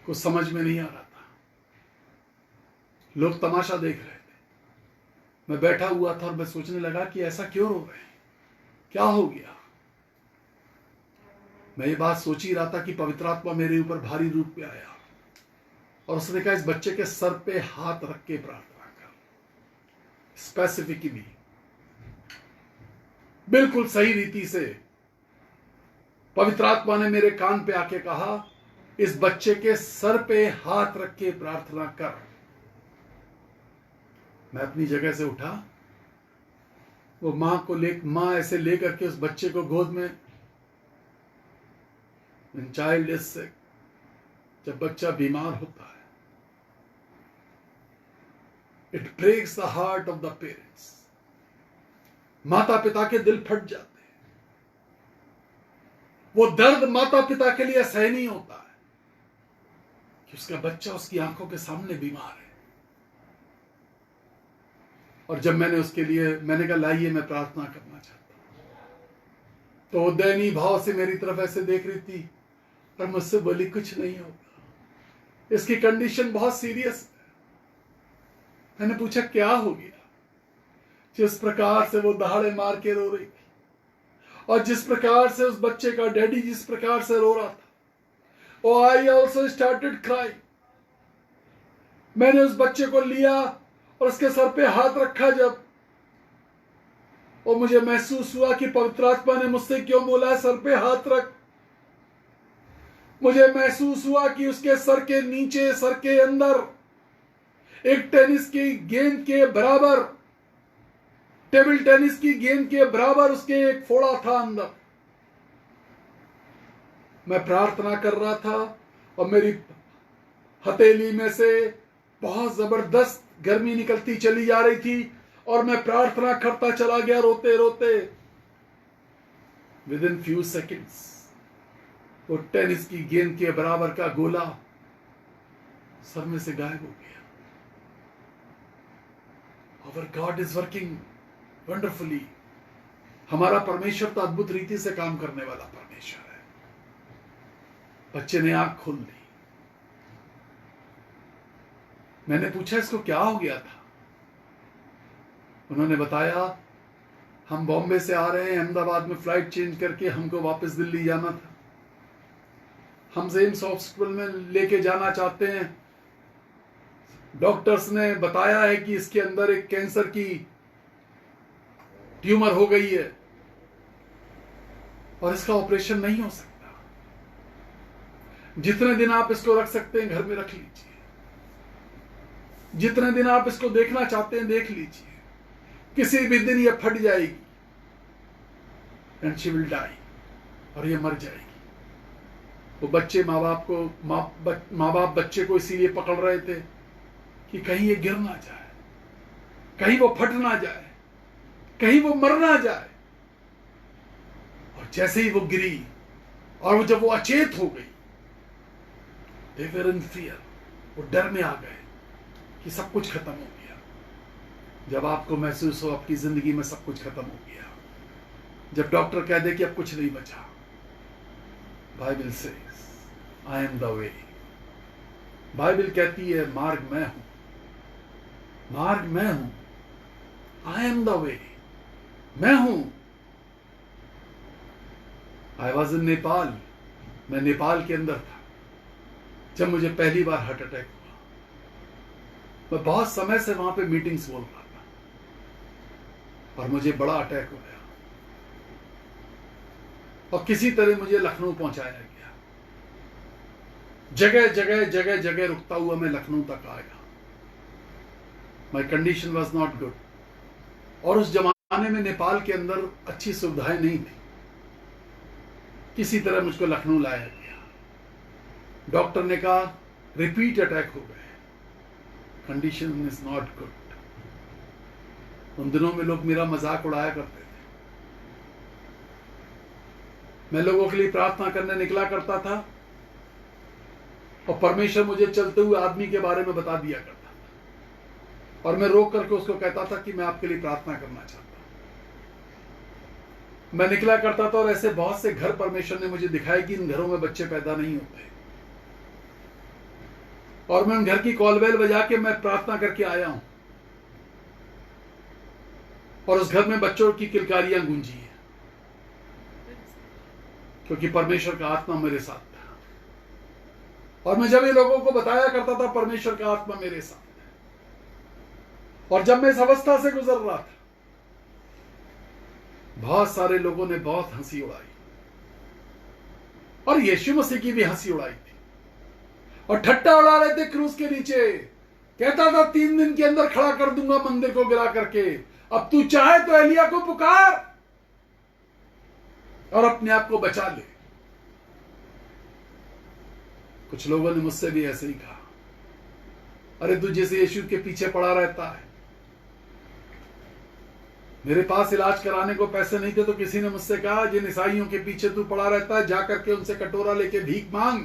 कुछ समझ में नहीं आ रहा था। लोग तमाशा देख रहे थे। मैं बैठा हुआ था और मैं सोचने लगा कि ऐसा क्यों रो रहे हैं, क्या हो गया। मैं ये बात सोच ही रहा था कि पवित्र आत्मा मेरे ऊपर भारी रूप में आया और उसने कहा, इस बच्चे के सर पे हाथ रख के प्रार्थना कर। स्पेसिफिकली, बिल्कुल सही रीति से पवित्र आत्मा ने मेरे कान पे आके कहा, इस बच्चे के सर पे हाथ रख के प्रार्थना कर। मैं अपनी जगह से उठा। वो मां ऐसे लेकर के उस बच्चे को गोद में, चाइल्ड इज सिक, जब बच्चा बीमार होता है, it breaks the heart of the parents. माता पिता के दिल फट जाते हैं। वो दर्द माता पिता के लिए असहनीय होता है कि उसका बच्चा उसकी आंखों के सामने बीमार है। और जब मैंने कहा लाइए मैं प्रार्थना करना चाहता हूं, तो वो दयनीय भाव से मेरी तरफ ऐसे देख रही थी और मुझसे बोली, कुछ नहीं होगा, इसकी कंडीशन बहुत सीरियस है। मैंने पूछा क्या हो गया। जिस प्रकार से वो दहाड़े मार के रो रही थी और जिस प्रकार से उस बच्चे का डैडी जिस प्रकार से रो रहा था, ओ आई ऑल्सो स्टार्टेड क्राइंग। मैंने उस बच्चे को लिया और उसके सर पे हाथ रखा जब, और मुझे महसूस हुआ कि पवित्र आत्मा ने मुझसे क्यों बोला सर पे हाथ रख। मुझे महसूस हुआ कि उसके सर के नीचे, सर के अंदर एक टेनिस की गेंद के बराबर, टेबल टेनिस की गेंद के बराबर उसके एक फोड़ा था अंदर। मैं प्रार्थना कर रहा था और मेरी हथेली में से बहुत जबरदस्त गर्मी निकलती चली जा रही थी और मैं प्रार्थना करता चला गया रोते रोते। विद इन फ्यू सेकेंड्स वो टेनिस की गेंद के बराबर का गोला सर में से गायब हो गया। Our God is working wonderfully. हमारा परमेश्वर तो अद्भुत रीति से काम करने वाला परमेश्वर है। बच्चे ने आंख खोल ली। मैंने पूछा इसको क्या हो गया था। उन्होंने बताया, हम बॉम्बे से आ रहे हैं, अहमदाबाद में फ्लाइट चेंज करके हमको वापस दिल्ली जाना था। हम एम्स हॉस्पिटल में लेके जाना चाहते हैं। डॉक्टर्स ने बताया है कि इसके अंदर एक कैंसर की ट्यूमर हो गई है और इसका ऑपरेशन नहीं हो सकता। जितने दिन आप इसको रख सकते हैं घर में रख लीजिए, जितने दिन आप इसको देखना चाहते हैं देख लीजिए। किसी भी दिन ये फट जाएगी एंड शी विल डाई, और ये मर जाएगी। वो बच्चे माँ बाप बच्चे को इसीलिए पकड़ रहे थे कि कहीं ये गिर ना जाए, कहीं वो फट ना जाए, कहीं वो मर ना जाए। और जैसे ही वो गिरी और जब वो अचेत हो गई, they were in fear, वो डर में आ गए कि सब कुछ खत्म हो गया। जब आपको महसूस हो आपकी जिंदगी में सब कुछ खत्म हो गया, जब डॉक्टर कह दे कि अब कुछ नहीं बचा, बाइबल से I am the way. Bible कहती है मार्ग मैं हूं, मार्ग मैं हूं। आई एम द वे, मैं हूं। आई वॉज इन नेपाल, मैं नेपाल के अंदर था जब मुझे पहली बार हार्ट अटैक हुआ। मैं बहुत समय से वहां पे मीटिंग्स बोल रहा था और मुझे बड़ा अटैक हो गया और किसी तरह मुझे लखनऊ पहुंचाया गया। जगह जगह जगह जगह रुकता हुआ मैं लखनऊ तक आया। My condition was not good. और उस जमाने में नेपाल के अंदर अच्छी सुविधाएं नहीं थी। किसी तरह मुझको लखनऊ लाया गया। डॉक्टर ने कहा रिपीट अटैक हो गए, कंडीशन इज नॉट गुड। उन दिनों में लोग मेरा मजाक उड़ाया करते थे। मैं लोगों के लिए प्रार्थना करने निकला करता था और परमेश्वर मुझे चलते हुए आदमी के बारे में बता दिया करता था और मैं रोक करके उसको कहता था कि मैं आपके लिए प्रार्थना करना चाहता हूं। मैं निकला करता था और ऐसे बहुत से घर परमेश्वर ने मुझे दिखाया कि इन घरों में बच्चे पैदा नहीं होते, और मैं उन घर की कॉलबेल बजा के मैं प्रार्थना करके आया हूं और उस घर में बच्चों की किलकारियां गूंजी है, क्योंकि परमेश्वर का आत्मा मेरे साथ था। और मैं जब ये लोगों को बताया करता था परमेश्वर का आत्मा मेरे साथ है, और जब मैं इस अवस्था से गुजर रहा था बहुत सारे लोगों ने बहुत हंसी उड़ाई, और यीशु मसीह की भी हंसी उड़ाई थी और ठट्टा उड़ा रहे थे क्रूस के नीचे। कहता था 3 दिन के अंदर खड़ा कर दूंगा मंदिर को गिरा करके, अब तू चाहे तो एलिया को पुकार और अपने आप को बचा ले। कुछ लोगों ने मुझसे भी ऐसे ही कहा, अरे तू जैसे यीशु के पीछे पड़ा रहता है। मेरे पास इलाज कराने को पैसे नहीं थे तो किसी ने मुझसे कहा जिन ईसाइयों के पीछे तू पड़ा रहता है जाकर के उनसे कटोरा लेके भीख मांग,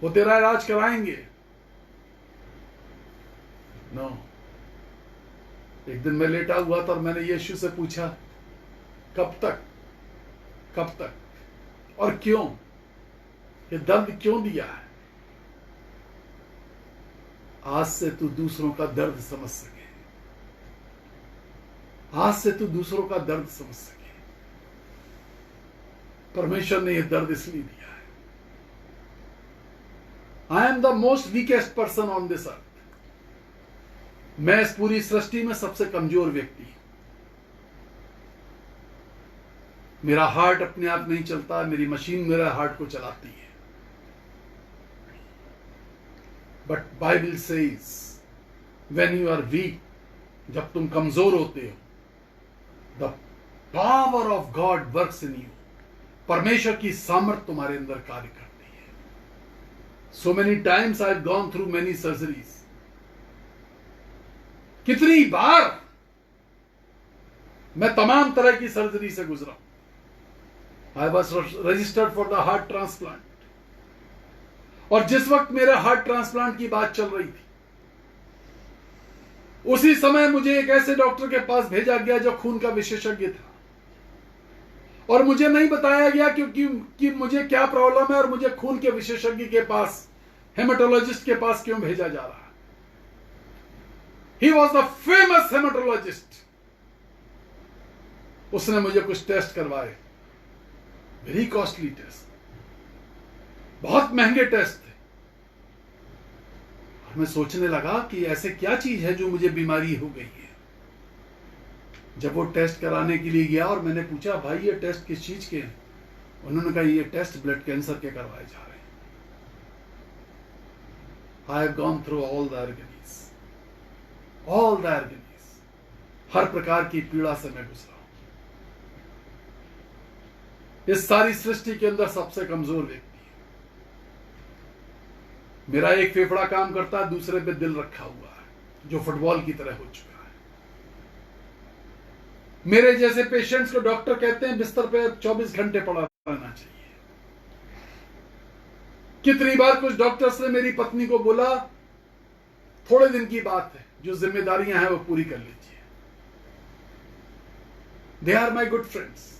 वो तेरा इलाज कराएंगे। नो। एक दिन मैं लेटा हुआ था और मैंने यीशु से पूछा कब तक और क्यों, ये दर्द क्यों दिया है? आज से तू दूसरों का दर्द समझ सके, आज से तू दूसरों का दर्द समझ सके। परमेश्वर ने यह दर्द इसलिए दिया है। I am the most weakest person on this earth. मैं इस पूरी सृष्टि में सबसे कमजोर व्यक्ति हूं। मेरा हार्ट अपने आप नहीं चलता, मेरी मशीन मेरा हार्ट को चलाती है। But Bible says when you are weak, जब तुम कमजोर होते हो, the power of God works in you, परमेश्वर की सामर्थ तुम्हारे अंदर कार्य करती है। So many times I have gone through many surgeries. कितनी बार मैं तमाम तरह की सर्जरी से गुजरा। I was registered for the heart transplant, और जिस वक्त मेरे हार्ट ट्रांसप्लांट की बात चल रही थी उसी समय मुझे एक ऐसे डॉक्टर के पास भेजा गया जो खून का विशेषज्ञ था, और मुझे नहीं बताया गया कि मुझे क्या प्रॉब्लम है और मुझे खून के विशेषज्ञ के पास, हेमेटोलॉजिस्ट के पास क्यों भेजा जा रहा है। He was the famous hematologist. उसने मुझे कुछ टेस्ट करवाए, वेरी कॉस्टली टेस्ट, बहुत महंगे टेस्ट थे। और मैं सोचने लगा कि ऐसे क्या चीज है जो मुझे बीमारी हो गई है। जब वो टेस्ट कराने के लिए गया और मैंने पूछा भाई ये टेस्ट किस चीज के हैं, उन्होंने कहा ये टेस्ट ब्लड कैंसर के करवाए जा रहे हैं। I have gone through all the agonies, हर प्रकार की पीड़ा से मैं गुजरा हूं। इस सारी सृष्टि के अंदर सबसे कमजोर व्यक्ति है। मेरा एक फेफड़ा काम करता है, दूसरे पे दिल रखा हुआ है जो फुटबॉल की तरह हो चुका है। मेरे जैसे पेशेंट्स को डॉक्टर कहते हैं बिस्तर पे 24 घंटे पड़ा रहना चाहिए। कितनी बार कुछ डॉक्टर्स ने मेरी पत्नी को बोला थोड़े दिन की बात है, जो जिम्मेदारियां हैं वो पूरी कर लीजिए। They are my good friends.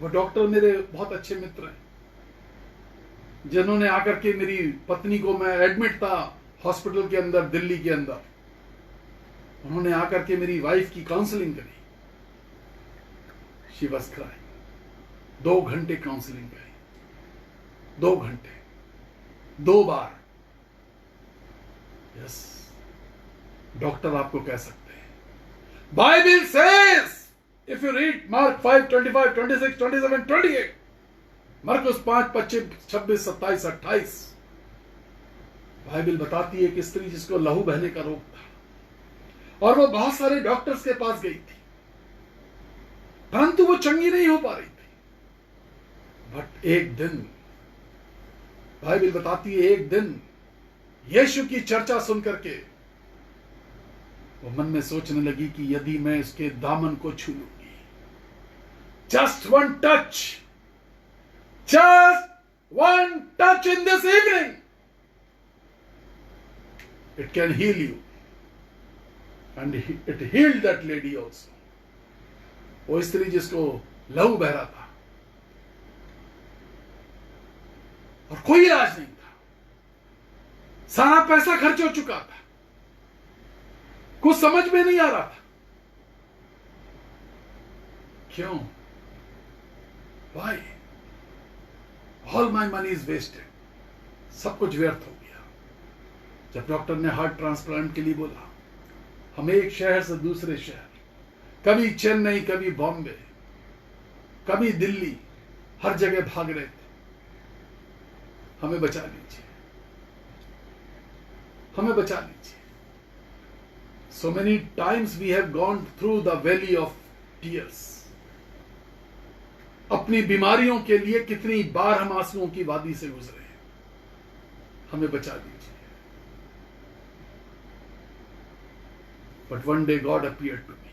वो डॉक्टर मेरे बहुत अच्छे मित्र हैं, जिन्होंने आकर के मेरी पत्नी को, मैं एडमिट था हॉस्पिटल के अंदर दिल्ली के अंदर, उन्होंने आकर के मेरी वाइफ की काउंसलिंग करी। She was crying. 2 घंटे काउंसलिंग करी, 2 घंटे, 2 बार। यस, डॉक्टर आपको कह सकते हैं। Bible says if you read mark 5, 25, 26, 27, 28, मरकुस 5, 25, 26, 27, 28, बाइबल बताती है कि स्त्री जिसको लहू बहने का रोग था और वो बहुत सारे डॉक्टर्स के पास गई थी, परंतु वो चंगी नहीं हो पा रही थी। बट एक दिन बाइबल बताती है, एक दिन यीशु की चर्चा सुन करके वो मन में सोचने लगी कि यदि मैं उसके दामन को छू लूंगी, just one touch in this evening, it can heal you. And it healed that lady also. वो स्त्री जिसको लहू बह रहा था और कोई इलाज नहीं था, सारा पैसा खर्च हो चुका था, कुछ समझ में नहीं आ रहा था. क्यों? Why? All my money is wasted. सब कुछ व्यर्थ हो गया. जब डॉक्टर ने हार्ट ट्रांसप्लांट के लिए बोला, हम एक शहर से दूसरे शहर, कभी चेन्नई, कभी बॉम्बे, कभी दिल्ली, हर जगह भाग रहे थे. हमें बचा लीजिए, हमें बचा लीजिए. So many times we have gone through the valley of tears. अपनी बीमारियों के लिए कितनी बार हम आंसुओं की वादी से गुजरे हैं. हमें बचा लीजिए. But one day God appeared to me.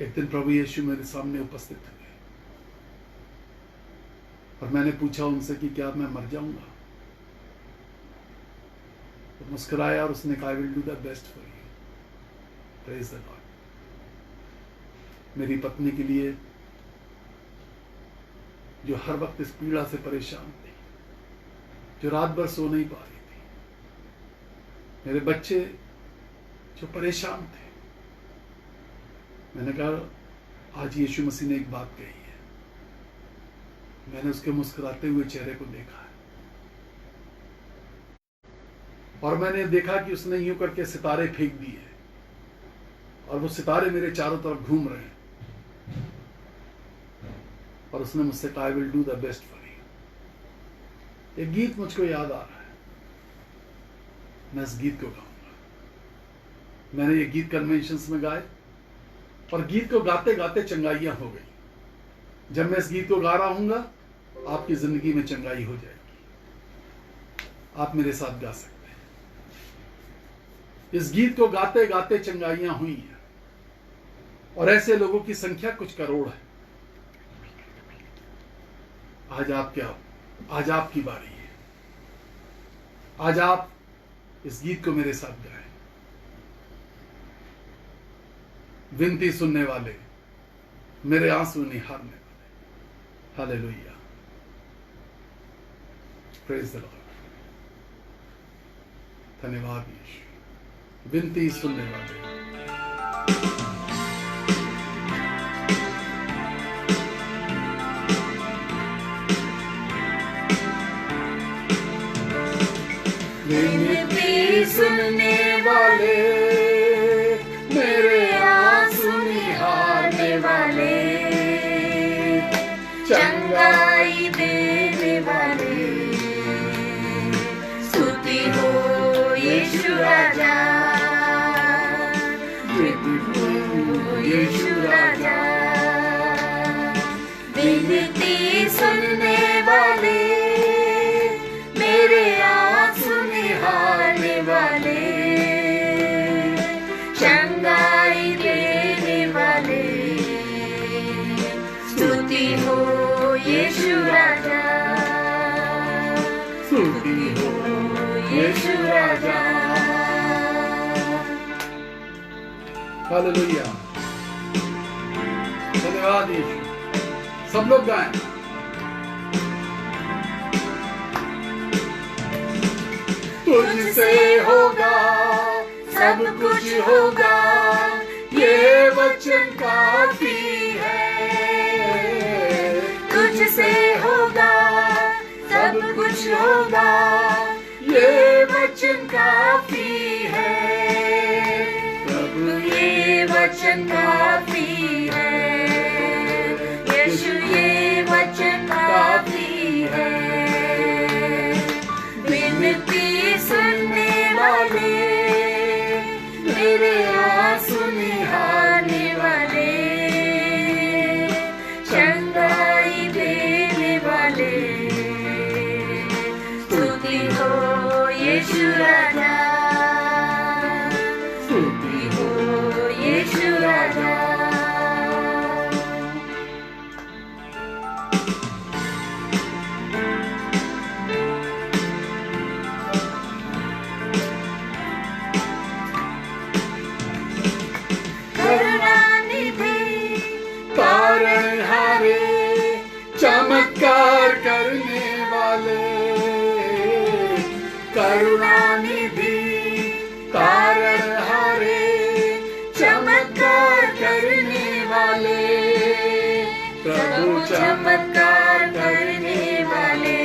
एक दिन प्रभु यीशु मेरे सामने उपस्थित हुए और मैंने पूछा उनसे कि क्या मैं मर जाऊंगा? तो मुस्कुराया और उसने कहा, I will do the best for you. Praise the Lord. मेरी पत्नी के लिए जो हर वक्त इस पीड़ा से परेशान थी, जो रात भर सो नहीं पा रही थी, मेरे बच्चे जो परेशान थे, मैंने कहा आज यीशु मसीह ने एक बात कही है. मैंने उसके मुस्कुराते हुए चेहरे को देखा है और मैंने देखा कि उसने यूं करके सितारे फेंक दिए और वो सितारे मेरे चारों तरफ घूम रहे हैं और उसने मुझसे कहा, I will do the best for you. एक गीत मुझको याद आ रहा है, मैं इस गीत को गाऊंगा. मैंने ये गीत कन्वेंशंस में गाए और गीत को गाते गाते चंगाइयां हो गई. जब मैं इस गीत को गा रहा हूंगा, आपकी जिंदगी में चंगाई हो जाएगी. आप मेरे साथ गा सकते हैं. इस गीत को गाते गाते चंगाइयां हुई हैं और ऐसे लोगों की संख्या कुछ करोड़ है. आज आपकी बारी है. आज आप इस गीत को मेरे साथ गाएं. विनती सुनने वाले, मेरे आंसू निहारने वाले. हालेलुया. Praise the Lord. धन्यवाद यीशु. विनती सुनने वाले, विनती सुनने वाले, मेरे आंसू निहारने वाले, चंगाई देने वाले, स्तुति हो यीशु राजा, स्तुति हो यीशु राजा. विनती सुनने वाले, मेरे आंसू निहारने वाले, चंगाई देने वाले, स्तुति हो यीशु राजा, स्तुति हो यीशु राजा. हालेलुया. धन्यवाद यीशु. सब लोग गाएं. तुझसे होगा सब कुछ होगा, ये वचन काफी है. तुझसे होगा सब कुछ होगा, ये वचन काफी है. प्रभु ये वचन काफी है, यीशु ये वचन काफी है. विनती सुनने वाले, मेरे आंसू निहारने वाले, चंगाई देने राजा स्तुति हो यीशु राजा तारणहारे चमत्कार करने वाले करुणानिधि तारणहारे चमत्कार करने वाले प्रभु चमत्कार करने वाले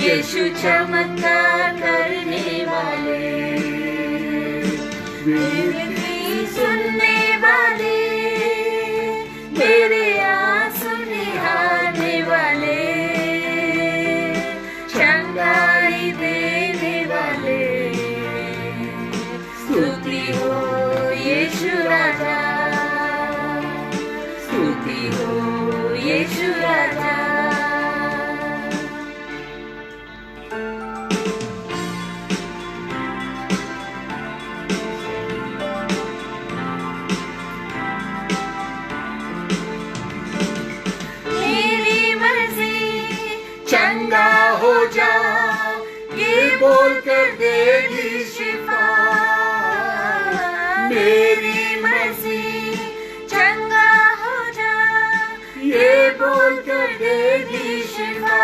यीशु चमत्कार करने वाले विनती सुनने वाले मेरे आंसू निहारने वाले चंगाई देने वाले स्तुति हो यीशु राजा स्तुति हो यीशु राजा चंगा हो जा ये बोल कर देगी शिफा मेरी मर्जी चंगा हो जा ये बोल कर देगी शिफा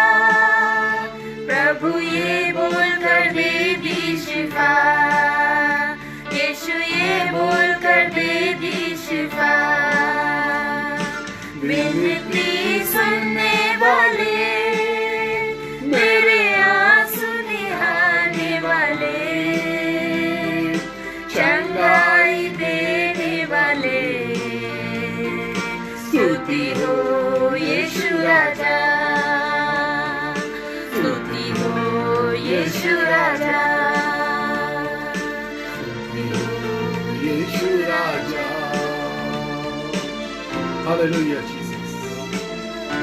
प्रभु ये बोल कर देगी शिफा यीशु ये बोल कर देगी शिफा विनती सुनने वाले मेरे आंसू निहारने वाले चंगाई देने वाले स्तुति हो यीशु राजा स्तुति हो यीशु राजा स्तुति हो यीशु राजा Hallelujah Jesus.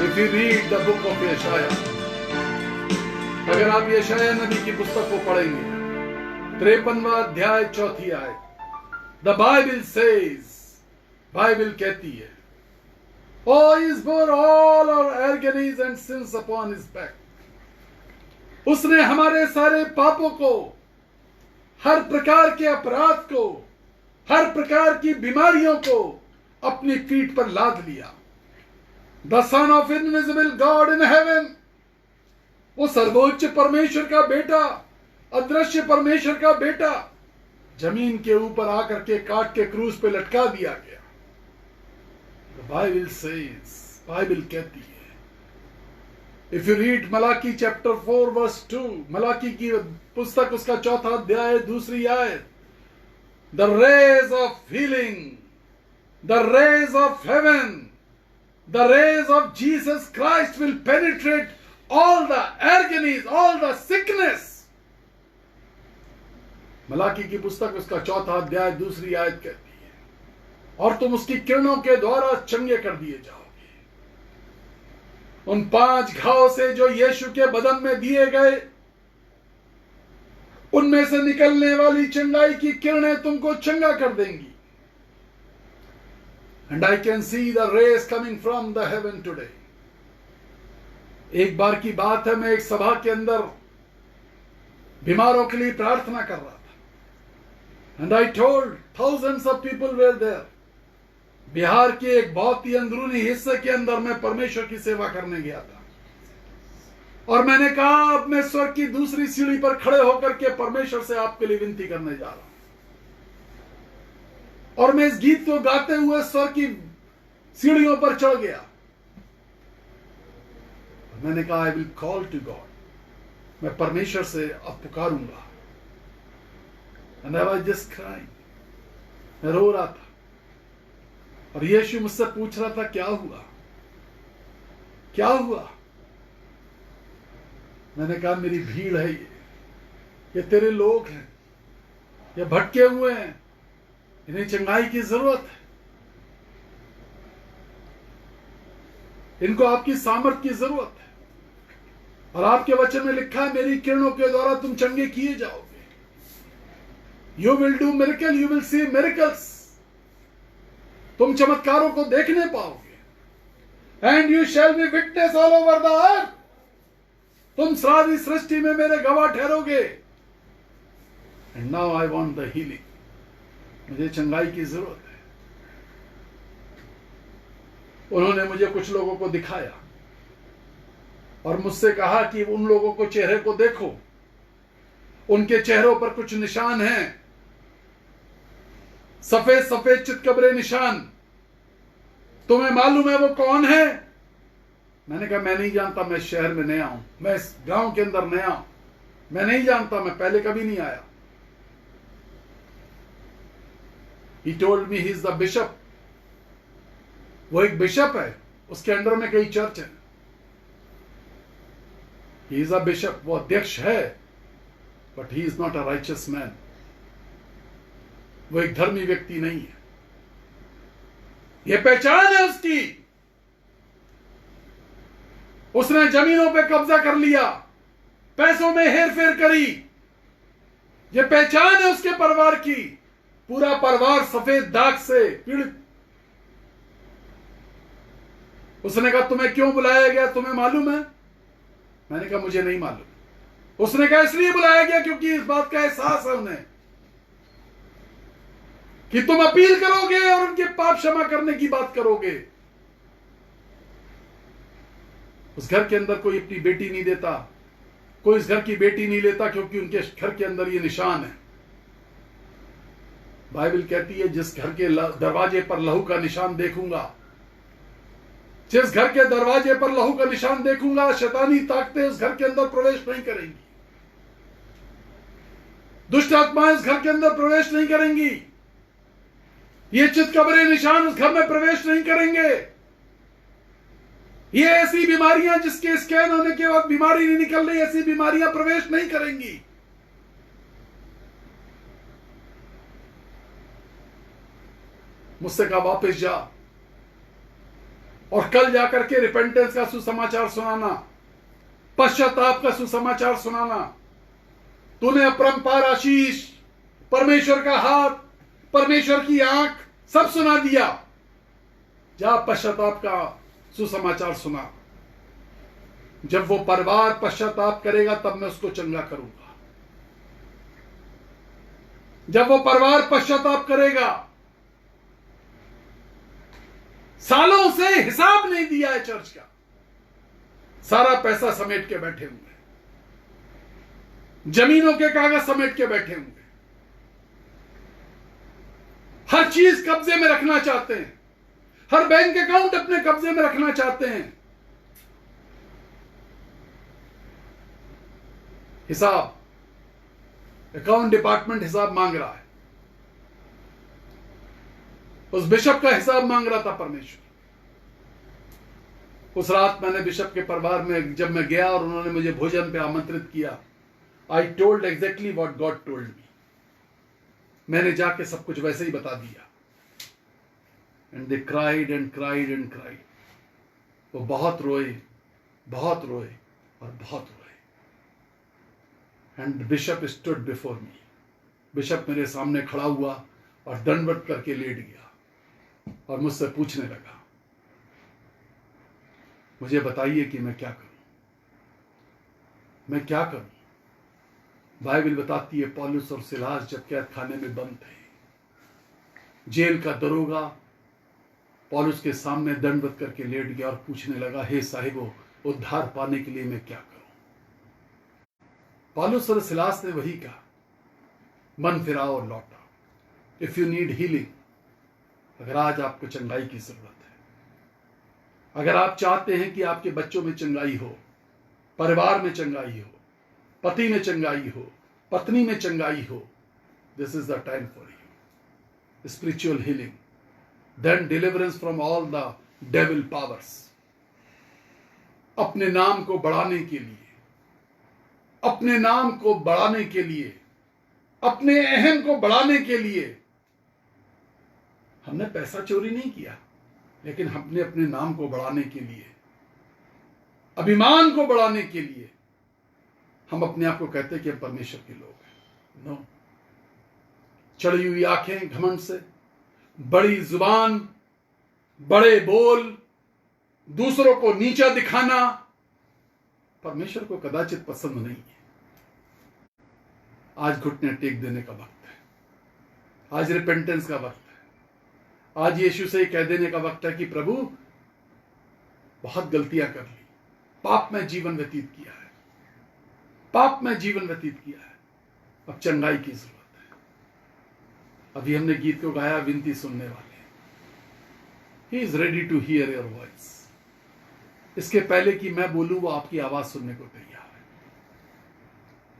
If you read the book of Yeshaya, अगर आप यशाया नबी की पुस्तक को पढ़ेंगे 53वां अध्याय 4 आयत द बाइबल सेज बाइबल कहती है Oh, he's bore all our agonies and sins upon his back. उसने हमारे सारे पापों को हर प्रकार के अपराध को हर प्रकार की बीमारियों को अपनी पीठ पर लाद लिया The Son of Invisible God in heaven वो सर्वोच्च परमेश्वर का बेटा अदृश्य परमेश्वर का बेटा जमीन के ऊपर आकर के काट के क्रूस पे लटका दिया गया बाइबल सेज बाइबल कहती है if you read Malachi chapter 4 verse 2 मलाकी की पुस्तक उसका 4 अध्याय 2 आयत the rays of healing the rays of heaven the rays of Jesus Christ will penetrate all the agonies, all the sickness. मलाकी की पुस्तक उसका 4 अध्याय 2 आयत कहती है और तुम उसकी किरणों के द्वारा चंगे कर दिए जाओगे उन 5 घाव से जो यीशु के बदन में दिए गए उनमें से निकलने वाली चंगाई की किरणें तुमको चंगा कर देंगी And I can see the rays coming from the heaven today. एक बार की बात है मैं एक सभा के अंदर बीमारों के लिए प्रार्थना कर रहा था and I told thousands of people were there. Bihar के एक बहुत ही अंदरूनी हिस्से के अंदर मैं परमेश्वर की सेवा करने गया था और मैंने कहा अब मैं स्वर्ग की दूसरी सीढ़ी पर खड़े होकर के परमेश्वर से आपके लिए विनती करने जा रहा हूं और मैं इस गीत को गाते हुए स्वर्ग की सीढ़ियों पर चढ़ गया मैंने कहा I will call to God मैं परमेश्वर से अब पुकारूंगा and I was just crying मैं रो रहा था और यीशु मुझसे पूछ रहा था क्या हुआ क्या हुआ मैंने कहा मेरी भीड़ है ये तेरे लोग हैं ये भटके हुए हैं इन्हें चंगाई की जरूरत है इनको आपकी सामर्थ की जरूरत है और आपके वचन में लिखा है, मेरी किरणों के द्वारा तुम चंगे किए जाओगे। You will do miracle, you will see miracles. तुम चमत्कारों को देखने पाओगे। And you shall be witness all over the earth. तुम सारी सृष्टि में मेरे गवाह ठहरोगे। And now I want the healing. मुझे चंगाई की जरूरत है। उन्होंने मुझे कुछ लोगों को दिखाया और मुझसे कहा कि उन लोगों को चेहरे को देखो, उनके चेहरों पर कुछ निशान हैं, सफेद सफेद चितकबरे निशान। तुम्हें मालूम है वो कौन है? मैंने कहा मैं नहीं जानता, मैं शहर में नया हूं, मैं इस गांव के अंदर नया हूं, मैं नहीं जानता, मैं पहले कभी नहीं आया। He told me he is the bishop. वो एक बिशप है, उसके अंडर में कई चर्च है। He is a bishop, वो अध्यक्ष है, but he is not a righteous man. वो एक धर्मी व्यक्ति नहीं है। यह पहचान है उसकी। उसने जमीनों पे कब्जा कर लिया, पैसों में हेरफेर करी। यह पहचान है उसके परिवार की। पूरा परिवार सफेद दाग से पीड़ित। उसने कहा तुम्हें क्यों बुलाया गया, तुम्हें मालूम है? मैंने कहा मुझे नहीं मालूम। उसने कहा इसलिए बुलाया गया क्योंकि इस बात का एहसास है उन्हें कि तुम अपील करोगे और उनके पाप क्षमा करने की बात करोगे। उस घर के अंदर कोई अपनी बेटी नहीं देता, कोई इस घर की बेटी नहीं लेता, क्योंकि उनके घर के अंदर ये निशान है। बाइबल कहती है जिस घर के दरवाजे पर लहू का निशान देखूंगा, जिस घर के दरवाजे पर लहू का निशान देखूंगा, शैतानी ताकतें उस घर के अंदर प्रवेश नहीं करेंगी, दुष्ट आत्माएं उस घर के अंदर प्रवेश नहीं करेंगी, ये चितकबरे निशान उस घर में प्रवेश नहीं करेंगे। ये ऐसी बीमारियां जिसके स्कैन होने के बाद बीमारी नहीं निकल रही, ऐसी बीमारियां प्रवेश नहीं करेंगी। मुझसे कहा वापस जा और कल जाकर के रिपेंटेंस का सुसमाचार सुनाना, पश्चाताप का सुसमाचार सुनाना। तूने अपरंपार आशीष, परमेश्वर का हाथ, परमेश्वर की आंख सब सुना दिया। जा पश्चाताप का सुसमाचार सुना। जब वो परिवार पश्चाताप करेगा तब मैं उसको चंगा करूंगा। जब वो परिवार पश्चाताप करेगा, सालों से हिसाब नहीं दिया है चर्च का, सारा पैसा समेट के बैठे होंगे, जमीनों के कागज समेट के बैठे होंगे, हर चीज कब्जे में रखना चाहते हैं, हर बैंक अकाउंट अपने कब्जे में रखना चाहते हैं। हिसाब, अकाउंट डिपार्टमेंट हिसाब मांग रहा है। उस बिशप का हिसाब मांग रहा था परमेश्वर। उस रात मैंने बिशप के परिवार में जब मैं गया और उन्होंने मुझे भोजन पे आमंत्रित किया, I told exactly what God told me. मैंने जाके सब कुछ वैसे ही बता दिया। And they cried and cried and cried. वो बहुत रोए और बहुत रोए। And bishop stood before me. Bishop मेरे सामने खड़ा हुआ और दंडवत करके लेट गया और मुझसे पूछने लगा, मुझे बताइए कि मैं क्या करूं, मैं क्या करूं। बाइबल बताती है पौलुस और सिलास जब कैद खाने में बंद थे, जेल का दरोगा पौलुस के सामने दंडवत करके लेट गया और पूछने लगा, हे साहिबो, उद्धार पाने के लिए मैं क्या करूं। पौलुस और सिलास ने वही कहा, मन फिराओ और लौटा। इफ यू नीड हीलिंग, अगर आज आपको चंगाई की जरूरत है, अगर आप चाहते हैं कि आपके बच्चों में चंगाई हो, परिवार में चंगाई हो, पति में चंगाई हो, पत्नी में चंगाई हो, this is the time for you. Spiritual healing, then deliverance from all the devil powers. अपने नाम को बढ़ाने के लिए, अपने नाम को बढ़ाने के लिए, अपने अहम को बढ़ाने के लिए, हमने पैसा चोरी नहीं किया, लेकिन हमने अपने नाम को बढ़ाने के लिए, अभिमान को बढ़ाने के लिए हम अपने आप को कहते हैं कि हम परमेश्वर के लोग हैं। नो, चढ़ी हुई आंखें घमंड से, बड़ी जुबान, बड़े बोल, दूसरों को नीचा दिखाना परमेश्वर को कदाचित पसंद नहीं है। आज घुटने टेक देने का वक्त है, आज रिपेंटेंस का वक्त है, आज यीशु से कह देने का वक्त है कि प्रभु बहुत गलतियां कर ली, पाप में जीवन व्यतीत किया है, पाप में जीवन व्यतीत किया है, अब चंगाई की जरूरत है। अभी हमने गीत को गाया, विनती सुनने वाले, he is ready to hear your voice. इसके पहले कि मैं बोलूं वो आपकी आवाज सुनने को तैयार है।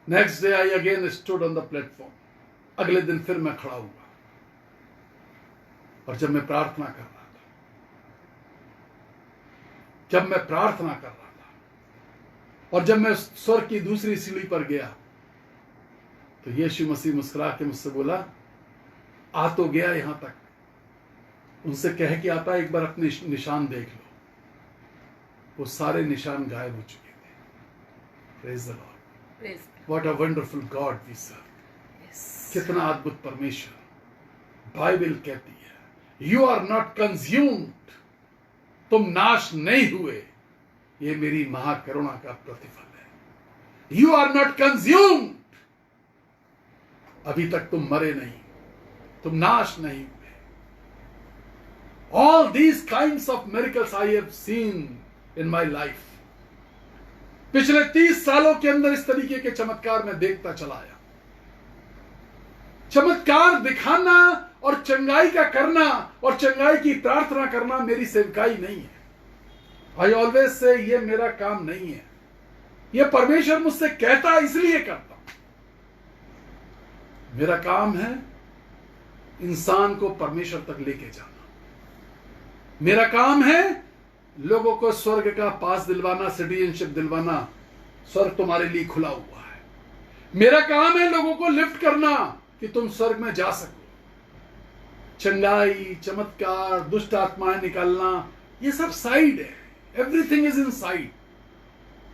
Next day I again stood on the platform. अगले दिन फिर मैं खड़ा हुआ और जब मैं प्रार्थना कर रहा था, और जब मैं स्वर्ग की दूसरी सीढ़ी पर गया तो यीशु मसीह मुस्कुरा के मुझसे बोला, आ तो गया यहां तक, उनसे कह के आता एक बार अपने निशान देख लो। वो सारे निशान गायब हो चुके थे। Praise the Lord, what a wonderful God we serve. कितना अद्भुत परमेश्वर। बाइबल कहती है यू आर नॉट कंज्यूम्ड, तुम नाश नहीं हुए, ये मेरी महाकरुणा का प्रतिफल है। यू आर नॉट कंज्यूम्ड, अभी तक तुम मरे नहीं, तुम नाश नहीं हुए। All these kinds of miracles I have seen in my life. पिछले 30 सालों के अंदर इस तरीके के चमत्कार मैं देखता चला आया। चमत्कार दिखाना और चंगाई का करना और चंगाई की प्रार्थना करना मेरी सेवकाई नहीं है। आई ऑलवेज से ये मेरा काम नहीं है, ये परमेश्वर मुझसे कहता इसलिए करता हूं। मेरा काम है इंसान को परमेश्वर तक लेके जाना। मेरा काम है लोगों को स्वर्ग का पास दिलवाना, सिटीजनशिप दिलवाना। स्वर्ग तुम्हारे लिए खुला हुआ है। मेरा काम है लोगों को लिफ्ट करना कि तुम स्वर्ग में जा सको। चंगाई, चमत्कार, दुष्ट आत्माएं निकालना, ये सब साइड है। Everything is in side.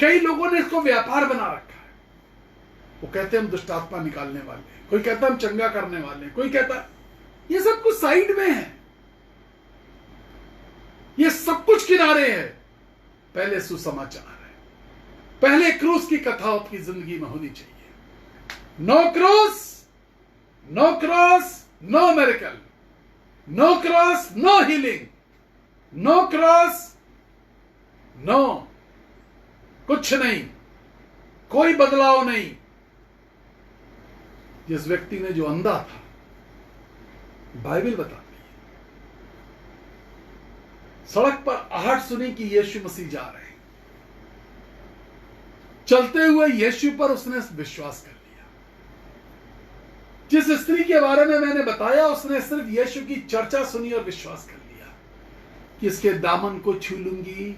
कई लोगों ने इसको व्यापार बना रखा है। वो कहते हैं हम दुष्ट आत्मा निकालने वाले हैं, कोई कहता है हम चंगा करने वाले हैं, कोई कहता है, ये सब कुछ साइड में है, ये सब कुछ किनारे है। पहले सुसमाचार है, पहले क्रूस की कथा आपकी जिंदगी में होनी चाहिए। No cross, no cross, no miracle, no cross, no healing, no cross, no कुछ नहीं, कोई बदलाव नहीं। जिस व्यक्ति ने जो अंधा था, बाइबल बताती है, सड़क पर आहट सुनी कि यीशु मसीह जा रहे हैं। चलते हुए यीशु पर उसने विश्वास कर लिया। जिस स्त्री के बारे में मैंने बताया, उसने सिर्फ यीशु की चर्चा सुनी और विश्वास कर लिया कि इसके दामन को छू लूंगी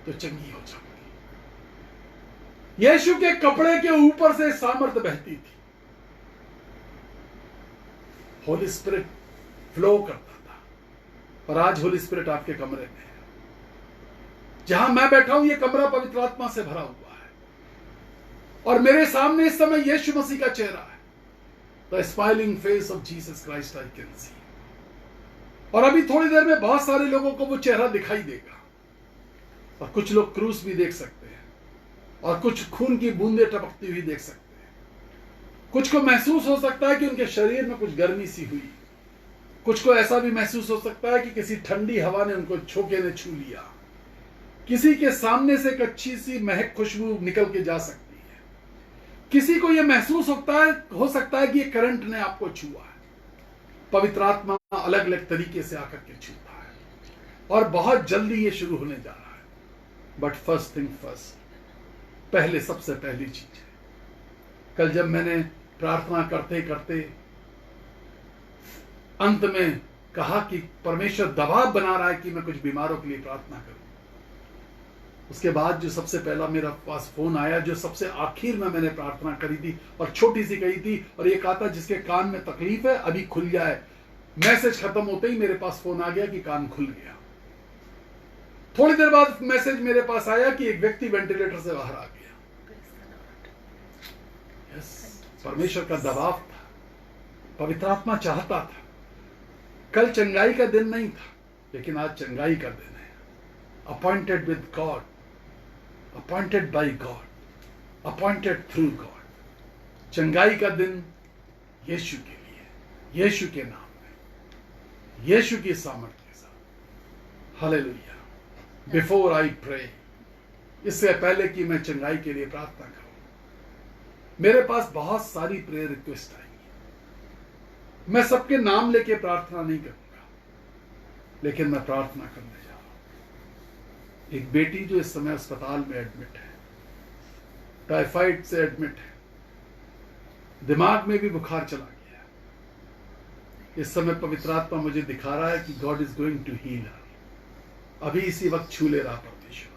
तो चंगी हो जाऊंगी। यीशु के कपड़े के ऊपर से सामर्थ बहती थी। होली स्पिरिट फ्लो करता था। और आज होली स्पिरिट आपके कमरे में है। जहां मैं बैठा हूं, यह कमरा पवित्र आत्मा से भरा हुआ है और मेरे सामने इस समय यीशु मसीह का चेहरा है। The smiling face of Jesus Christ I can सी। और अभी थोड़ी देर में बहुत सारे लोगों को वो चेहरा दिखाई देगा और कुछ लोग क्रूस भी देख सकते हैं और कुछ खून की बूंदें टपकती हुई देख सकते हैं। कुछ को महसूस हो सकता है कि उनके शरीर में कुछ गर्मी सी हुई। कुछ को ऐसा भी महसूस हो सकता है कि किसी ठंडी हवा ने उनको झोंके ने छू लिया। किसी के सामने से एक अच्छी सी महक खुशबू निकल के जा सकती है। किसी को यह महसूस हो सकता है कि ये करंट ने आपको छुआ है। पवित्र आत्मा अलग अलग तरीके से आकर के छूता है और बहुत जल्दी ये शुरू होने जा रहा है। बट फर्स्ट थिंग फर्स्ट, पहले सबसे पहली चीज है। कल जब मैंने प्रार्थना करते करते अंत में कहा कि परमेश्वर दबाव बना रहा है कि मैं कुछ बीमारों के लिए प्रार्थना करूं, उसके बाद जो सबसे पहला मेरा पास फोन आया, जो सबसे आखिर में मैंने प्रार्थना करी थी और छोटी सी कही थी, और ये कहा था जिसके कान में तकलीफ है अभी खुल जाए। मैसेज खत्म होते ही मेरे पास फोन आ गया कि कान खुल गया। थोड़ी देर बाद मैसेज मेरे पास आया कि एक व्यक्ति वेंटिलेटर से बाहर आ गया। यस, परमेश्वर का दबाव था, पवित्र आत्मा चाहता था। कल चंगाई का दिन नहीं था, लेकिन आज चंगाई का दिन है। Appointed with God, appointed by God, appointed through God. चंगाई का दिन यीशु के लिए, यीशु के नाम में, यीशु की सामर्थ्य के साथ। हालेलुया। बिफोर आई प्रे, इससे पहले कि मैं चंगाई के लिए प्रार्थना करूं, मेरे पास बहुत सारी प्रेयर रिक्वेस्ट आएंगी। मैं सबके नाम लेके प्रार्थना नहीं करूंगा, लेकिन मैं प्रार्थना करने जा रहा हूं। एक बेटी जो इस समय अस्पताल में एडमिट है, टाइफाइड से एडमिट है, दिमाग में भी बुखार चला गया। इस समय पवित्र आत्मा मुझे दिखा रहा है कि God is going to heal her. अभी इसी वक्त छू ले रहा परमेश्वर,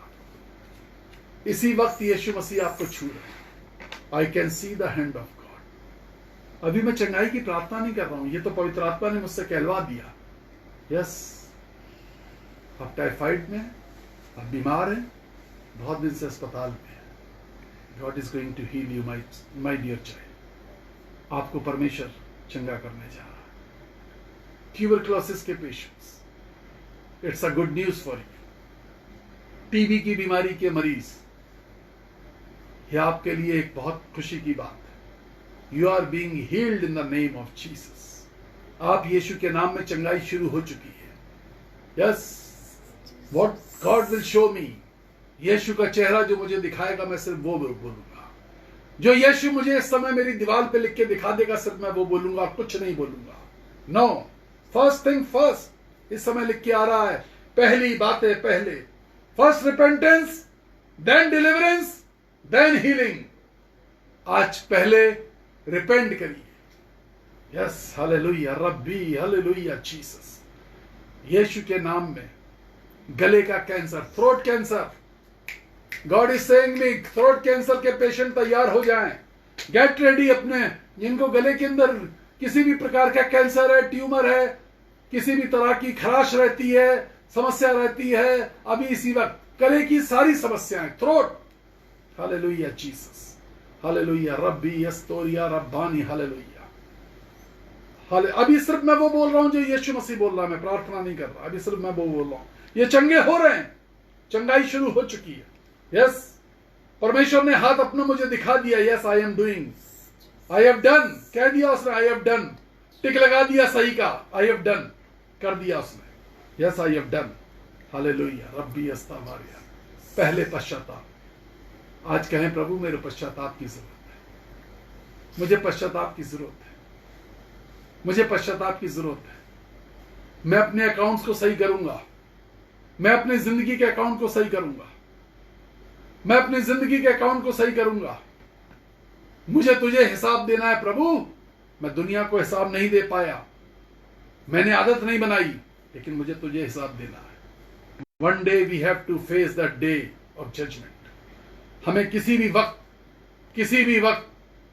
इसी वक्त यीशु मसीह आपको छू रहे हैं। आई can see the hand of God. अभी मैं चंगाई की प्रार्थना नहीं कर रहा हूं, ये तो पवित्र आत्मा ने मुझसे कहलवा दिया। यस, आप टाइफाइड में, आप बीमार हैं, बहुत दिन से अस्पताल में है। God is going to heal you my dear child. आपको परमेश्वर चंगा करने जा रहा है। ट्यूबरक्लोसिस के patients, it's a good news for you. TB की बीमारी के मरीज, यह आपके लिए एक बहुत खुशी की बात है। You are being healed in the name of Jesus. आप यीशु के नाम में चंगाई शुरू हो चुकी है। Yes, what God will show me, यीशु का चेहरा जो मुझे दिखाएगा, मैं सिर्फ वो बोलूंगा। जो यीशु मुझे इस समय मेरी दीवार पे लिख के दिखा देगा, सिर्फ मैं वो बोलूंगा, कुछ नहीं बोलूंगा। No, first thing first. इस समय लिख के आ रहा है, पहली बातें पहले। First repentance, then deliverance, then healing. आज पहले रिपेंट करिए। Yes, hallelujah rabbi, hallelujah Jesus. यीशु के नाम में गले का cancer, throat cancer, God is saying me, throat cancer के पेशेंट तैयार हो जाएं। गेट रेडी अपने, जिनको गले के अंदर किसी भी प्रकार का कैंसर है, ट्यूमर है, किसी भी तरह की खराश रहती है, समस्या रहती है, अभी इसी वक्त गले की सारी समस्याएं, थ्रोट, हालेलुया जीसस, हालेलुया रब्बी यस्तोरिया रब्बानी, हालेलुया। अभी सिर्फ मैं वो बोल रहा हूं जो यीशु मसीह बोल रहा है, मैं प्रार्थना नहीं कर रहा। अभी सिर्फ मैं वो बोल रहा हूं, ये चंगे हो रहे हैं, चंगाई शुरू हो चुकी है। यस, परमेश्वर ने हाथ अपना मुझे दिखा दिया। Yes, I am doing, I have done, कह दिया उसने, आई हैव डन, टिक लगा दिया सही का, आई हैव डन कर दिया उसने। Yes, I have done, hallelujah रब्बी अस्तामारिया। पहले पश्चाताप। आज कहें, प्रभु मेरे पश्चाताप की जरूरत है, मुझे पश्चाताप की जरूरत है, मुझे पश्चाताप की जरूरत है। मैं अपने अकाउंट्स को सही करूंगा, मैं अपनी जिंदगी के अकाउंट को सही करूंगा, मैं अपनी जिंदगी के अकाउंट को सही करूंगा। मुझे तुझे हिसाब देना है प्रभु। मैं दुनिया को हिसाब नहीं दे पाया, मैंने आदत नहीं बनाई, लेकिन मुझे तुझे हिसाब देना है। One day we have to face the day of judgment. हमें किसी भी वक्त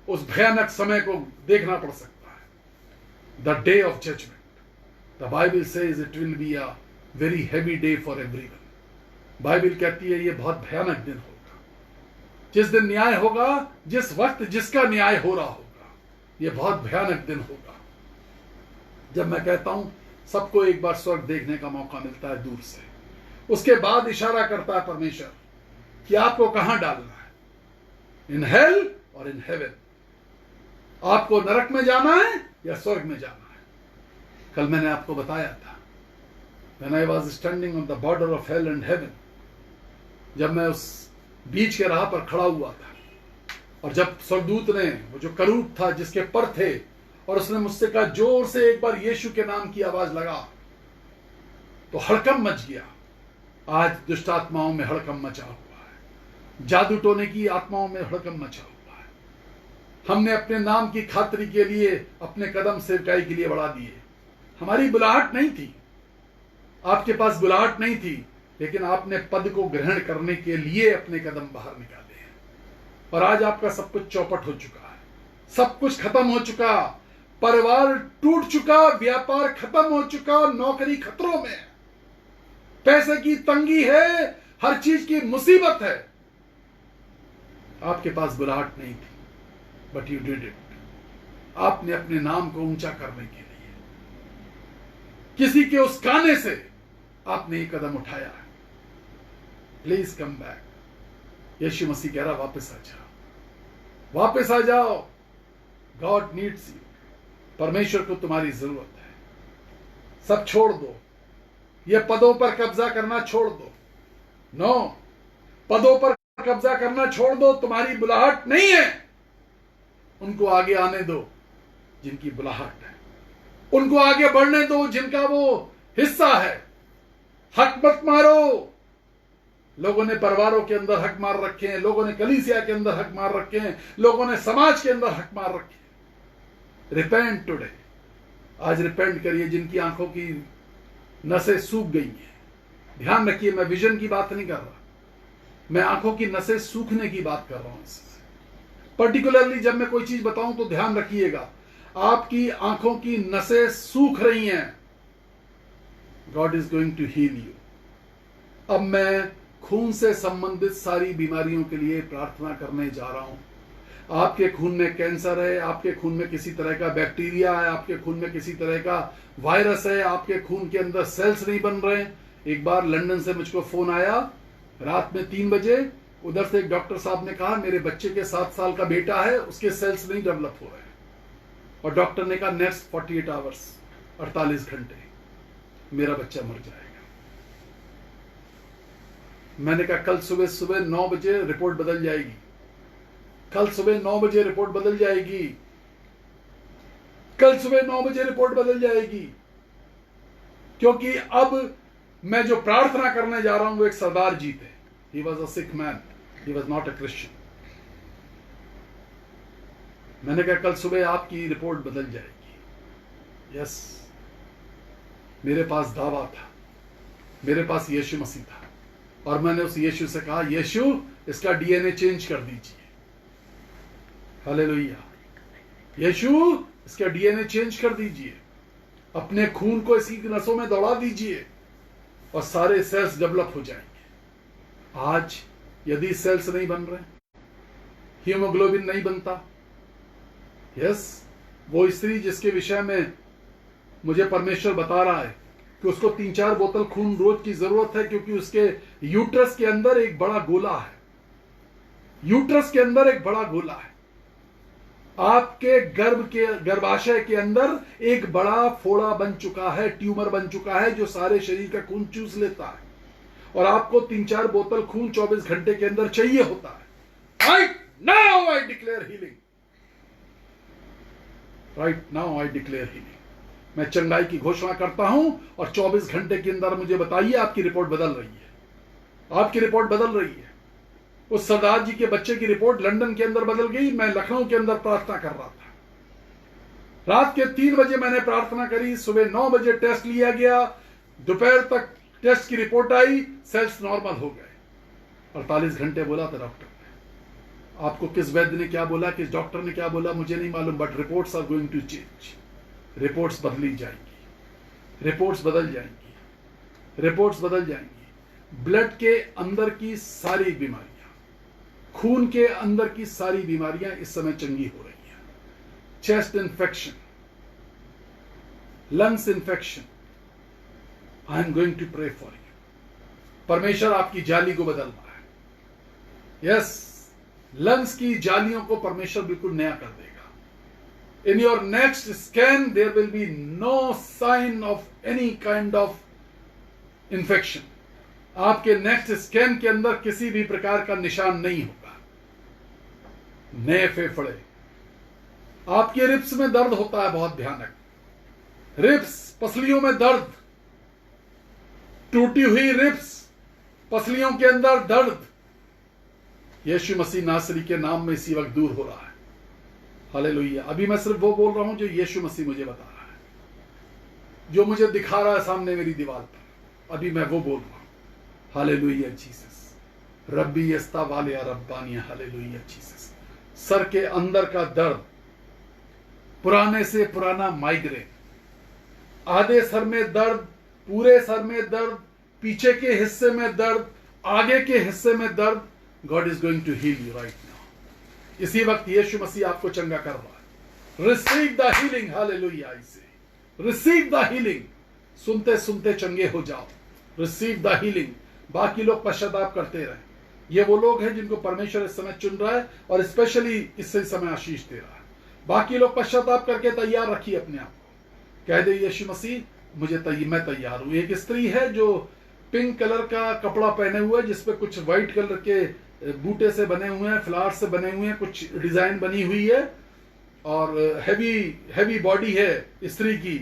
उस भयानक समय को देखना पड़ सकता है। The day of judgment. The Bible says it will be a very heavy day for everyone. Bible कहती है ये बहुत भयानक दिन होगा। जिस दिन न्याय होगा, जिस वक्त जिसका न्याय हो रहा होगा, यह बहुत भयानक दिन होगा। जब मैं कहता हूं सबको एक बार स्वर्ग देखने का मौका मिलता है दूर से, उसके बाद इशारा करता है परमेश्वर कि आपको कहां डालना है, इन हेल और इन हेवन। आपको नरक में जाना है या स्वर्ग में जाना है। कल मैंने आपको बताया था, when I was standing on the border of hell and heaven, जब मैं उस बीच के राह पर खड़ा हुआ था, और जब स्वर्गदूत ने, वो जो करूब था जिसके पर थे, और उसने मुझसे कहा जोर से एक बार यीशु के नाम की आवाज लगा, तो हड़कंप मच गया। आज दुष्ट आत्माओं में हड़कंप मचा हुआ है, जादू टोने की आत्माओं में हड़कंप मचा हुआ है। हमने अपने नाम की खातिरी के लिए अपने कदम सेवकाई के लिए बढ़ा दिए। हमारी बुलाहट नहीं थी, आपके पास बुलाहट नहीं थी, लेकिन आपने पद को ग्रहण करने के लिए अपने कदम बाहर निकाले हैं। और आज आपका सब कुछ चौपट हो चुका है, सब कुछ खत्म हो चुका, परिवार टूट चुका, व्यापार खत्म हो चुका, नौकरी खतरों में, पैसे की तंगी है, हर चीज की मुसीबत है। आपके पास बुलाहट नहीं थी, बट यू डिड इट। आपने अपने नाम को ऊंचा करने के लिए किसी के उस गाने से आपने एक कदम उठाया है। Please come back. यीशु मसीह कह रहा वापस आ जाओ, वापस आ जाओ। God needs you. परमेश्वर को तुम्हारी जरूरत है। सब छोड़ दो, ये पदों पर कब्जा करना छोड़ दो। नो, पदों पर कब्जा करना छोड़ दो, तुम्हारी बुलाहट नहीं है। उनको आगे आने दो जिनकी बुलाहट है, उनको आगे बढ़ने दो जिनका वो हिस्सा है। हक मत मारो। लोगों ने परिवारों के अंदर हक मार रखे हैं, लोगों ने कलीसिया के अंदर हक मार रखे हैं, लोगों ने समाज के अंदर हक मार रखे हैं। Repent today. आज रिपेंट करिए जिनकी आंखों की नसें सूख गई हैं। ध्यान रखिए, मैं विजन की बात नहीं कर रहा, मैं आंखों की नसें सूखने की बात कर रहा हूं। पर्टिकुलरली जब मैं कोई चीज बताऊं तो ध्यान रखिएगा, आपकी आंखों की नसें सूख रही हैं। God is going to heal you. अब मैं खून से संबंधित सारी बीमारियों के लिए प्रार्थना करने जा रहा हूं। आपके खून में कैंसर है, आपके खून में किसी तरह का बैक्टीरिया है, आपके खून में किसी तरह का वायरस है, आपके खून के अंदर सेल्स नहीं बन रहे। एक बार लंदन से मुझको फोन आया रात में 3 बजे। उधर से एक डॉक्टर साहब ने कहा मेरे बच्चे के 7 साल का बेटा है, उसके सेल्स नहीं डेवलप हो रहे हैं। और डॉक्टर ने कहा नेक्स्ट 48 आवर्स, 48 घंटे मेरा बच्चा मर जाएगा। मैंने कहा कल सुबह 9 बजे रिपोर्ट बदल जाएगी, कल सुबह 9 बजे रिपोर्ट बदल जाएगी, कल सुबह 9 बजे रिपोर्ट बदल जाएगी। क्योंकि अब मैं जो प्रार्थना करने जा रहा हूं वो एक सरदार जी थे। He was a sick man, he was not a Christian. मैंने कहा कल सुबह आपकी रिपोर्ट बदल जाएगी। यस, मेरे पास दावा था, मेरे पास यीशु मसीह था, और मैंने उस यीशु से कहा यीशु इसका डीएनए चेंज कर दीजिए। हालेलुया। यीशु इसका डीएनए चेंज कर दीजिए, अपने खून को इसकी नसों में दौड़ा दीजिए और सारे सेल्स डेवलप हो जाएंगे। आज यदि सेल्स नहीं बन रहे, हीमोग्लोबिन नहीं बनता, यस, वो स्त्री जिसके विषय में मुझे परमेश्वर बता रहा है कि उसको 3-4 बोतल खून रोज की जरूरत है, क्योंकि उसके यूट्रस के अंदर एक बड़ा गोला है। यूट्रस के अंदर एक बड़ा गोला है। आपके गर्भाशय के अंदर एक बड़ा फोड़ा बन चुका है, ट्यूमर बन चुका है, जो सारे शरीर का खून चूस लेता है। और आपको 3-4 बोतल खून 24 घंटे के अंदर चाहिए होता है। Right now I declare healing. Right now I declare healing. मैं चंगाई की घोषणा करता हूं और 24 घंटे के अंदर मुझे बताइए आपकी रिपोर्ट बदल रही है, आपकी रिपोर्ट बदल रही है। उस सरदार जी के बच्चे की रिपोर्ट लंदन के अंदर बदल गई। मैं लखनऊ के अंदर प्रार्थना कर रहा था। रात के 3 बजे मैंने प्रार्थना करी, सुबह 9 बजे टेस्ट लिया गया, दोपहर तक टेस्ट की रिपोर्ट आई, सेल्स नॉर्मल हो गए। 48 घंटे बोला था डॉक्टर ने। आपको किस वैद्य ने क्या बोला, किस डॉक्टर ने क्या बोला मुझे नहीं मालूम, but reports are going to change. Reports बदली जाएंगी, रिपोर्ट्स बदल जाएंगी, रिपोर्ट्स बदल जाएंगी। ब्लड के अंदर की सारी बीमारियां, खून के अंदर की सारी बीमारियां इस समय चंगी हो रही हैं। Chest infection, lungs infection, I am going to pray for you. परमेश्वर आपकी जाली को बदल रहा है। यस, लंग्स की जालियों को परमेश्वर बिल्कुल नया कर देगा। In your next scan, there will be no sign of any kind of infection. आपके नेक्स्ट स्कैन के अंदर किसी भी प्रकार का निशान नहीं होगा। नए फेफड़े। आपके रिब्स में दर्द होता है बहुत भयानक, रिब्स, पसलियों में दर्द, टूटी हुई रिब्स, पसलियों के अंदर दर्द, यीशु मसीह नासरी के नाम में इसी वक्त दूर हो रहा है। हालेलुया। अभी मैं सिर्फ वो बोल रहा हूं जो यीशु मसीह मुझे बता रहा है, जो मुझे दिखा रहा है सामने मेरी दीवार पर, अभी मैं वो बोल रहा हूं। Hallelujah Jesus. रब्बी यस्ता वाले रब्बानिया। Hallelujah Jesus. सर के अंदर का दर्द, पुराने से पुराना माइग्रेन, आधे सर में दर्द, पूरे सर में दर्द, पीछे के हिस्से में दर्द, आगे के हिस्से में दर्द, God is going to heal you right now. इसी वक्त यीशु मसीह आपको चंगा कर रहा है। Receive the healing, hallelujah. इसे रिसीव द हीलिंग, सुनते सुनते चंगे हो जाओ। Receive the healing. बाकी लोग पश्चाताप करते रहे। ये वो लोग हैं जिनको परमेश्वर इस समय चुन रहा है और स्पेशली इस समय आशीष दे रहा है। बाकी लोग पश्चाताप करके तैयार रखिए अपने आप को। कह दे यीशु मसीह मुझे मैं तैयार हूं। एक स्त्री है जो पिंक कलर का कपड़ा पहने हुए है, जिसपे कुछ व्हाइट कलर के बूटे से बने हुए हैं, फ्लावर से बने हुए हैं, कुछ डिजाइन बनी हुई है और हैवी बॉडी है स्त्री की।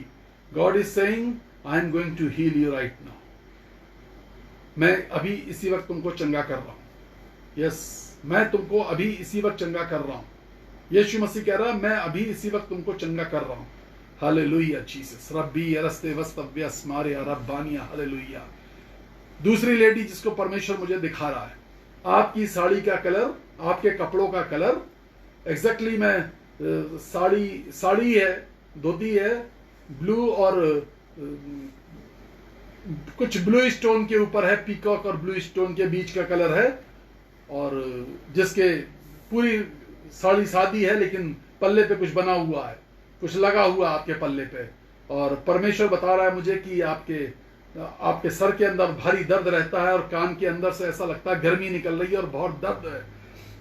God is saying I am going to heal you right now. मैं अभी इसी वक्त तुमको चंगा कर रहा हूं। यस, मैं तुमको अभी इसी वक्त चंगा कर रहा हूं। यीशु मसीह कह रहा है मैं अभी इसी वक्त तुमको चंगा कर रहा हूं। Hallelujah Jesus. रब्बी अरस्ते वस्तव्य स्मारे रब्बानिया, हालेलुया। दूसरी लेडी जिसको परमेश्वर मुझे दिखा रहा है, आपकी साड़ी का कलर, आपके कपड़ों का कलर एग्जैक्टली मैं साड़ी है, धोती है, ब्लू और कुछ ब्लू स्टोन के ऊपर है, पीकॉक और ब्लू स्टोन के बीच का कलर है, और जिसके पूरी साड़ी सादी है लेकिन पल्ले पे कुछ बना हुआ है, कुछ लगा हुआ आपके पल्ले पे। और परमेश्वर बता रहा है मुझे कि आपके सर के अंदर भारी दर्द रहता है और कान के अंदर से ऐसा लगता है गर्मी निकल रही है और बहुत दर्द है,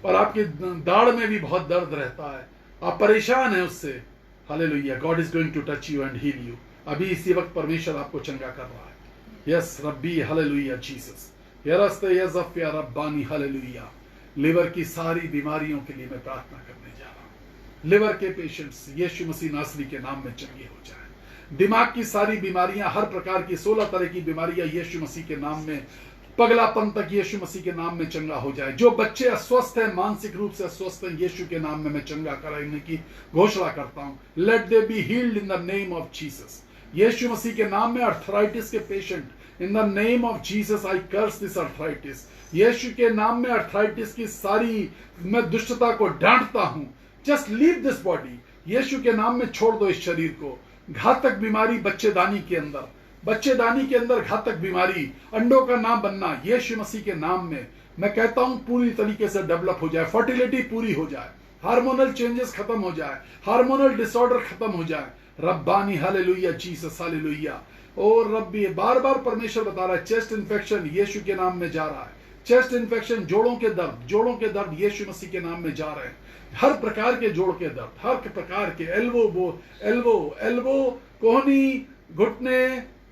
और आपकी दाढ़ में भी बहुत दर्द रहता है, आप परेशान हैं उससे। Hallelujah. God is going to touch you and heal you. अभी इसी वक्त परमेश्वर आपको चंगा कर रहा है। Yes rabbi, hallelujah Jesus. यरस्ते यज़फ़्या रब्बानी, हालेलुया। लिवर की सारी बीमारियों के लिए मैं प्रार्थना करने जा रहा हूं। लिवर के पेशेंट्स यीशु मसीह नासरी के नाम में चंगे हो जाए। दिमाग की सारी बीमारियां, हर प्रकार की 16 तरह की बीमारियां यीशु मसीह के नाम में, पगलापन तक यीशु मसीह के नाम में चंगा हो जाए। जो बच्चे अस्वस्थ हैं, मानसिक रूप से अस्वस्थ हैं, यीशु के नाम में मैं चंगा कराने की घोषणा करता हूं। Let they be healed in the name of Jesus. यीशु मसीह के नाम में अर्थराइटिस के patient, in the name of Jesus I curse this arthritis. यीशु के नाम में अर्थराइटिस की सारी मैं दुष्टता को डांटता हूं। Just leave this body. यीशु के नाम में छोड़ दो इस शरीर को। घातक बीमारी बच्चेदानी के अंदर घातक बीमारी, अंडों का ना बनना, यीशु मसीह के नाम में मैं कहता हूं पूरी तरीके से डेवलप हो जाए, फर्टिलिटी पूरी हो जाए, हार्मोनल चेंजेस खत्म हो जाए, हार्मोनल डिसऑर्डर खत्म हो जाए। Rabbani, hallelujah Jesus, hallelujah. और रब्बी, बार बार परमेश्वर बता रहा है चेस्ट इन्फेक्शन यीशु के नाम में जा रहा है। चेस्ट इन्फेक्शन, जोड़ों के दर्द यीशु मसीह के नाम में जा रहे हैं। हर प्रकार के जोड़ के दर्द, हर प्रकार के एल्बो, कोहनी, घुटने,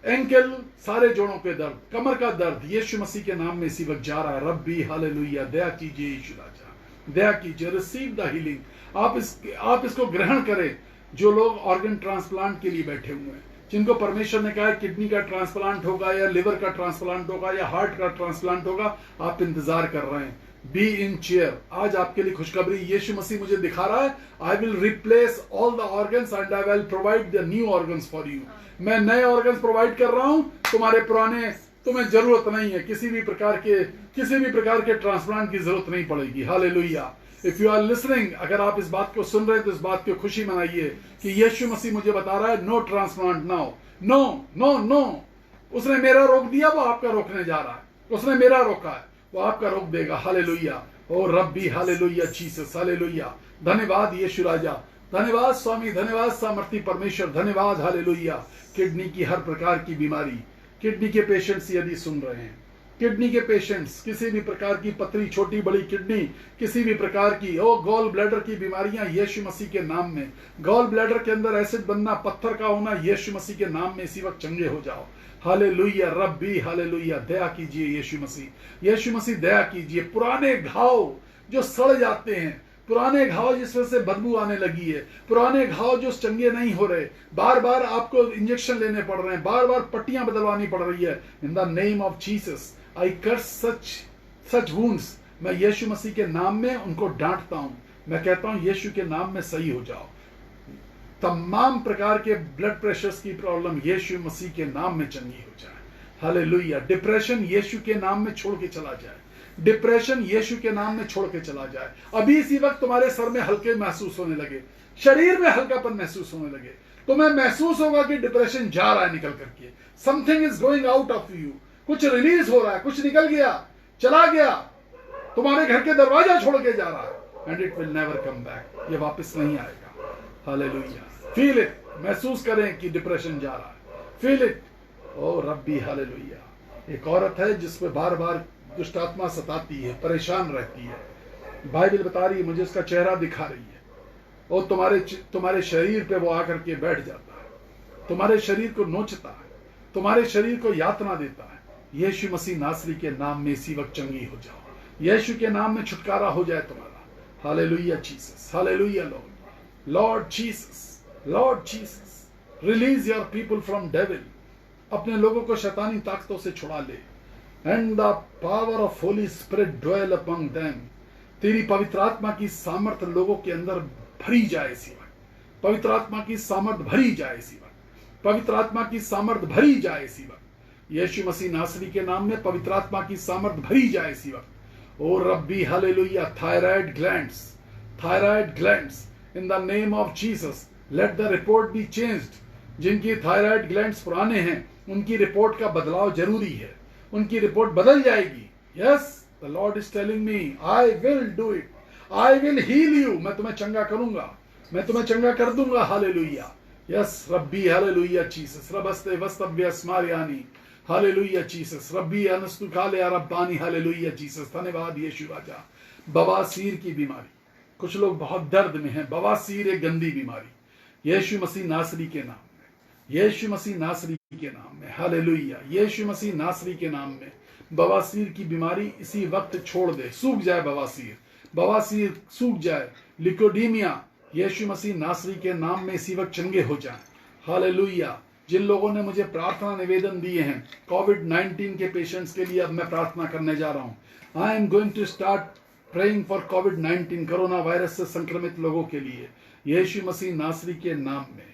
एंकल, सारे जोड़ों के दर्द, कमर का दर्द यीशु मसीह के नाम में इसी वक्त जा रहा है। रब्बी, हालेलुया। दया कीजिए यीशु राजा, दया कीजिए। Receive the healing. आप इसको ग्रहण करें। जो लोग ऑर्गन ट्रांसप्लांट के लिए बैठे हुए हैं, जिनको परमेश्वर ने कहा है किडनी का ट्रांसप्लांट होगा या लिवर का ट्रांसप्लांट होगा या हार्ट का ट्रांसप्लांट होगा, आप इंतजार कर रहे हैं। Be in chair. आज आपके लिए खुशखबरी यीशु मसीह मुझे दिखा रहा है, I will replace all the organs and I will provide the new organs for you. मैं नए ऑर्गन्स प्रोवाइड कर रहा हूं, तुम्हारे पुराने तुम्हें जरूरत नहीं है। किसी भी प्रकार के ट्रांसप्लांट की जरूरत नहीं पड़ेगी। Hallelujah. If you are listening, अगर आप इस बात को सुन रहे हैं तो इस बात की खुशी मनाइए कि यीशु मसीह मुझे बता रहा है नो ट्रांसप्लांट नाउ, नो। उसने मेरा रोक दिया, वो आपका रोकने जा रहा है। उसने मेरा रोका है, वो आपका रोक देगा। हालेलुया। ओ रब्बी, हालेलुया जीसस, हालेलुया। धन्यवाद यीशु राजा, धन्यवाद स्वामी, धन्यवाद सामर्थी परमेश्वर, धन्यवाद। हालेलुया। किडनी की हर प्रकार की बीमारी, किडनी के पेशेंट्स यदि सुन रहे हैं, किडनी के पेशेंट्स, किसी भी प्रकार की पतली छोटी बड़ी किडनी, किसी भी प्रकार की गॉल ब्लैडर की बीमारियां यीशु मसीह के नाम में, गॉल ब्लैडर के अंदर एसिड बनना, पत्थर का होना, यीशु मसीह के नाम में इसी वक्त चंगे हो जाओ। हालेलुया। Rabbi, hallelujah. दया कीजिए यीशु मसीह दया कीजिए। पुराने घाव जो सड़ जाते हैं, पुराने घाव जिसमें से बदबू आने लगी है, पुराने घाव जो चंगे नहीं हो रहे, बार बार आपको इंजेक्शन लेने पड़ रहे हैं, बार बार पट्टियां बदलवानी पड़ रही है, in the name of Jesus I curse such wounds. मैं यीशु मसीह के नाम में उनको डांटता हूं। मैं कहता हूं यीशु के नाम में सही हो जाओ। तमाम प्रकार के ब्लड प्रेशर्स की प्रॉब्लम यीशु मसीह के नाम में चंगी हो जाए। हालेलुया। डिप्रेशन यीशु के नाम में छोड़ के चला जाए। डिप्रेशन यीशु के नाम में छोड़ के चला जाए। अभी इसी वक्त तुम्हारे सर में हल्के महसूस होने लगे, शरीर में हल्कापन महसूस होने लगे, तुम्हें महसूस होगा कि डिप्रेशन जा रहा है निकल करके। Something is going out of you. कुछ रिलीज हो रहा है, कुछ निकल गया, चला गया, तुम्हारे घर के दरवाजा छोड़ के जा रहा है। And it will never come back. ये वापस नहीं आएगा। हालेलुया। फील इट, महसूस करें कि डिप्रेशन जा रहा है। Feel it. O rabi hallelujah. एक औरत है जिस पे बार बार दुष्ट आत्मा सताती है, परेशान रहती है। बाइबल बता रही है, मुझे उसका चेहरा दिखा रही है। और तुम्हारे शरीर पे वो आकर के बैठ जाता है, तुम्हारे शरीर को नोचता है, तुम्हारे शरीर को यातना देता है। यीशु मसीह नासरी के नाम में इसी वक्त चंगी हो जाओ। यीशु के नाम में छुटकारा हो जाए तुम्हारा। Hallelujah Jesus, hallelujah Lord, Lord Jesus, Lord Jesus, release your people from devil. अपने लोगों को शैतानी ताकतों से छुड़ा ले। And the power of Holy Spirit dwell upon them. तेरी पवित्र आत्मा की सामर्थ लोगों के अंदर भरी जाए इसी वक्त। पवित्र आत्मा की सामर्थ भरी जाए इसी वक्त। पवित्र आत्मा की सामर्थ भरी जाए इसी वक्त। यीशु मसीह नासरी के नाम में पवित्र आत्मा की सामर्थ भरी जाए इसी वक्त। ओ रब्बी hallelujah. Thyroid glands, thyroid glands, in the name of Jesus let the report be changed. जिनकी थायराइड ग्लैंड्स पुराने हैं, उनकी रिपोर्ट का बदलाव जरूरी है। उनकी रिपोर्ट बदल जाएगी। Yes, the Lord is telling me, I will do it, I will heal you. मैं तुम्हें चंगा करूंगा, मैं तुम्हें चंगा कर दूंगा। Hallelujah. Yes rabbi hallelujah Jesus. रबस्ते वस्तव्य स्मारियानी। Hallelujah Jesus. रब्बी अनस्तु काले रब्बानी। Hallelujah Jesus. धन्यवाद यीशु राजा। बवासीर की बीमारी, कुछ लोग बहुत दर्द में हैं। बवासीर एक गंदी बीमारी, यीशु मसीह नासरी के नाम में, यीशु मसीह नासरी के नाम में। हालेलुया। यीशु मसीह नासरी के नाम में बवासीर की बीमारी इसी वक्त छोड़ दे। सूख जाए बवासीर, बवासीर सूख जाए। लिकोडीमिया यीशु मसीह नासरी के नाम में इसी वक्त चंगे हो जाएं। हालेलुया। जिन लोगों ने मुझे प्रार्थना निवेदन दिए हैं कोविड-19 के पेशेंट्स के लिए, अब मैं प्रार्थना करने जा रहा हूं। I am going to start praying for कोविड-19, कोरोना वायरस से संक्रमित लोगों के लिए, यीशु मसीह नासरी के नाम में,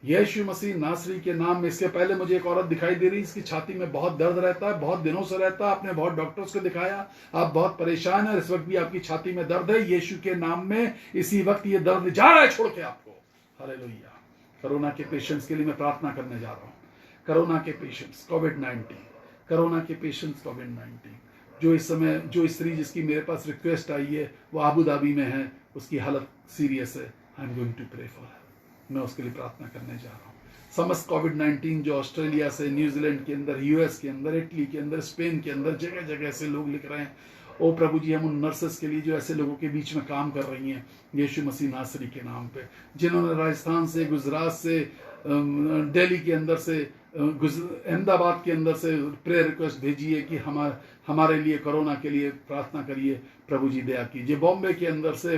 यीशु मसीह नासरी के नाम में। इसके पहले मुझे एक औरत दिखाई दे रही, इसकी छाती में बहुत दर्द रहता है, बहुत दिनों से रहता है। आपने बहुत डॉक्टर्स को दिखाया, आप बहुत परेशान हैं, इस वक्त भी आपकी छाती में दर्द है। यीशु के नाम में इसी वक्त ये दर्द जा रहा है छोड़ के आपको। हालेलुया। कोरोना के पेशेंट्स के लिए मैं प्रार्थना करने जा रहा हूँ। कोरोना के पेशेंट्स, कोविड-19, कोरोना के पेशेंट्स, कोविड-19, जो इस समय, जो स्त्री जिसकी मेरे पास रिक्वेस्ट आई है वो आबू धाबी में है, उसकी हालत सीरियस है। I am going to pray for her. मैं उसके लिए प्रार्थना करने जा रहा हूँ। समस्त कोविड-19 जो ऑस्ट्रेलिया से, न्यूजीलैंड के अंदर, यूएस के अंदर, इटली के अंदर, स्पेन के अंदर, जगह जगह से लोग लिख रहे हैं। ओ प्रभु जी, हम उन नर्सेस के लिए जो ऐसे लोगों के बीच में काम कर रही हैं, यीशु मसीह नासरी के नाम पे, जिन्होंने राजस्थान से, गुजरात से, दिल्ली के अंदर से, अहमदाबाद के अंदर से प्रेयर रिक्वेस्ट भेजी है कि हमारे लिए कोरोना के लिए प्रार्थना करिए। प्रभु जी दया कीजिए। बॉम्बे के अंदर से,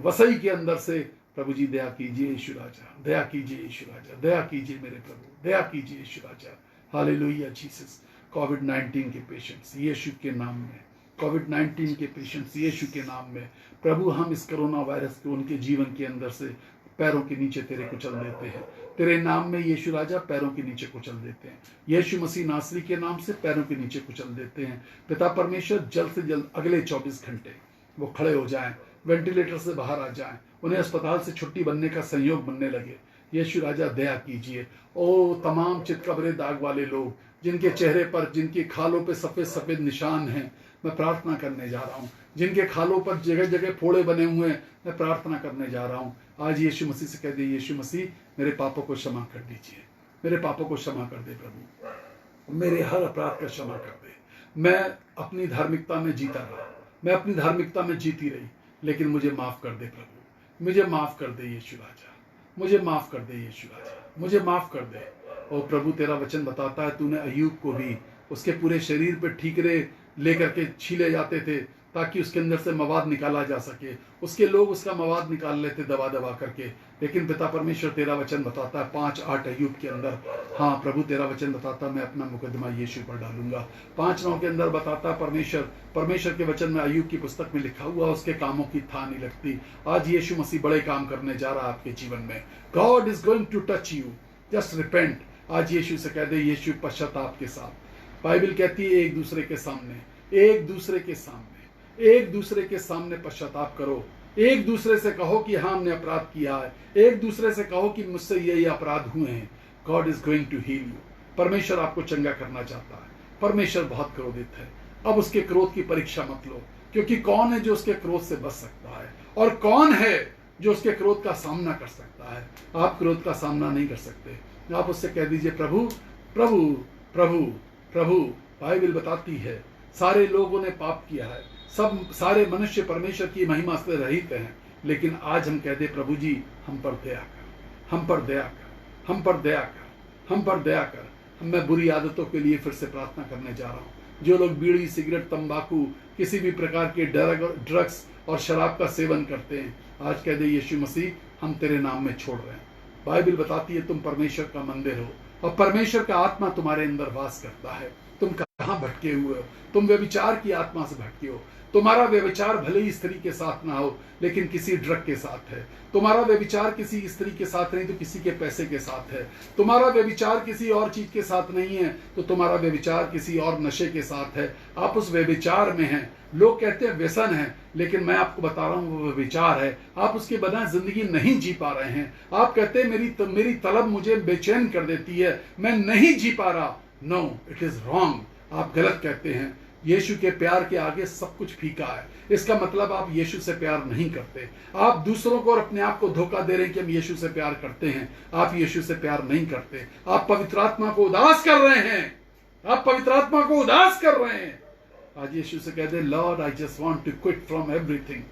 वसई के अंदर से, प्रभु जी दया कीजिए यीशु राजा, दया कीजिए यीशु राजा, दया कीजिए मेरे प्रभु, दया कीजिए यीशु राजा। Hallelujah Jesus. कोविड-19 के पेशेंट्स यीशु के नाम में, कोविड-19 के पेशेंट्स यीशु के नाम में, प्रभु हम इस कोरोना वायरस को उनके जीवन के अंदर से पैरों के नीचे तेरे कुचल देते हैं। तेरे नाम में यीशु राजा पैरों के नीचे कुचल देते हैं। यीशु मसीह नासरी के नाम से पैरों के नीचे कुचल देते हैं। पिता परमेश्वर, जल्द से जल्द अगले 24 घंटे वो खड़े हो जाएं, वेंटिलेटर से बाहर आ जाएं, उन्हें अस्पताल से छुट्टी बनने का संयोग बनने लगे। यीशु राजा दया कीजिए। ओ तमाम चितकबरे दाग वाले लोग, जिनके चेहरे पर, जिनकी खालों पे सफेद सफेद निशान हैं, मैं प्रार्थना करने जा रहा हूँ। जिनके खालों पर जगह जगह फोड़े बने हुए हैं, मैं प्रार्थना करने जा रहा हूँ। आज यीशु मसीह से कह दे, यीशु मसीह मेरे पापों को क्षमा कर दीजिए, मेरे पापों को क्षमा कर दे प्रभु, मेरे हर अपराध का क्षमा कर दे। मैं अपनी धार्मिकता में जीता रहा, मैं अपनी धार्मिकता में जीती रही, लेकिन मुझे माफ कर दे प्रभु, मुझे माफ कर दे यीशु राजा, मुझे माफ कर दे यीशु राजा, मुझे माफ कर दे। ओ प्रभु, तेरा वचन बताता है तूने अय्यूब को भी उसके पूरे शरीर पे ठीकरे लेकर के छीले जाते थे ताकि उसके अंदर से मवाद निकाला जा सके। उसके लोग उसका मवाद निकाल लेते दबा दबा करके, लेकिन पिता परमेश्वर तेरा वचन बताता है 5:8 अय्यूब के अंदर, हाँ प्रभु तेरा वचन बताता है मैं अपना मुकदमा यीशु पर डालूंगा। 5:9 के अंदर बताता परमेश्वर के वचन में, अय्यूब की पुस्तक में लिखा हुआ, उसके कामों की था नहीं लगती। आज यीशु मसीह बड़े काम करने जा रहा है आपके जीवन में। God is going to touch you, just repent. आज यीशु से कह दे, यीशु पश्चाताप के साथ। बाइबल कहती है एक दूसरे के सामने, एक दूसरे के सामने, एक दूसरे के सामने पश्चाताप करो। एक दूसरे से कहो कि हाँ हमने अपराध किया है, एक दूसरे से कहो कि मुझसे ये अपराध हुए हैं। God is going to heal you. परमेश्वर आपको चंगा करना चाहता है। परमेश्वर बहुत क्रोधित है, अब उसके क्रोध की परीक्षा मत लो। क्योंकि कौन है जो उसके क्रोध से बच सकता है, और कौन है जो उसके क्रोध का सामना कर सकता है। आप क्रोध का सामना नहीं कर सकते। आप उससे कह दीजिए प्रभु प्रभु प्रभु प्रभु। बाइबल बताती है सारे लोगों ने पाप किया है, सारे मनुष्य परमेश्वर की महिमा से रहित हैं, लेकिन आज हम कह दे प्रभु जी हम पर दया कर, हम पर दया कर, हम पर दया कर, हम पर दया कर। मैं बुरी आदतों के लिए फिर से प्रार्थना करने जा रहा हूँ। जो लोग बीड़ी, सिगरेट, तंबाकू, किसी भी प्रकार के ड्रग्स और शराब का सेवन करते हैं, आज कह दे यीशु मसीह हम तेरे नाम में छोड़ रहे हैं। बाइबल बताती है तुम परमेश्वर का मंदिर हो और परमेश्वर का आत्मा तुम्हारे अंदर वास करता है। तुम कहाँ भटके हुए हो? तुम व्यभिचार की आत्मा से भटके हो। तुम्हारा व्यभिचार भले ही स्त्री के साथ ना हो, लेकिन किसी ड्रग के साथ है। तुम्हारा व्यभिचार किसी स्त्री के साथ नहीं तो किसी के पैसे के साथ है। तुम्हारा व्यभिचार किसी और चीज के साथ नहीं है तो तुम्हारा व्यभिचार किसी और नशे के साथ है। आप उस व्यभिचार में हैं। लोग कहते हैं व्यसन है, लेकिन मैं आपको बता रहा हूँ वो व्यभिचार है। आप उसके बिना जिंदगी नहीं जी पा रहे हैं। आप कहते हैं मेरी तलब मुझे बेचैन कर देती है, मैं नहीं जी पा रहा। No, it is wrong. आप गलत कहते हैं। यीशु के प्यार के आगे सब कुछ फीका है। इसका मतलब आप यीशु से प्यार नहीं करते। आप दूसरों को और अपने आप को धोखा दे रहे हैं कि हम यीशु से प्यार करते हैं। आप यीशु से प्यार नहीं करते। आप पवित्र आत्मा को उदास कर रहे हैं। आप पवित्र आत्मा को उदास कर रहे हैं। आज यीशु से कह दे Lord I just want to quit from everything.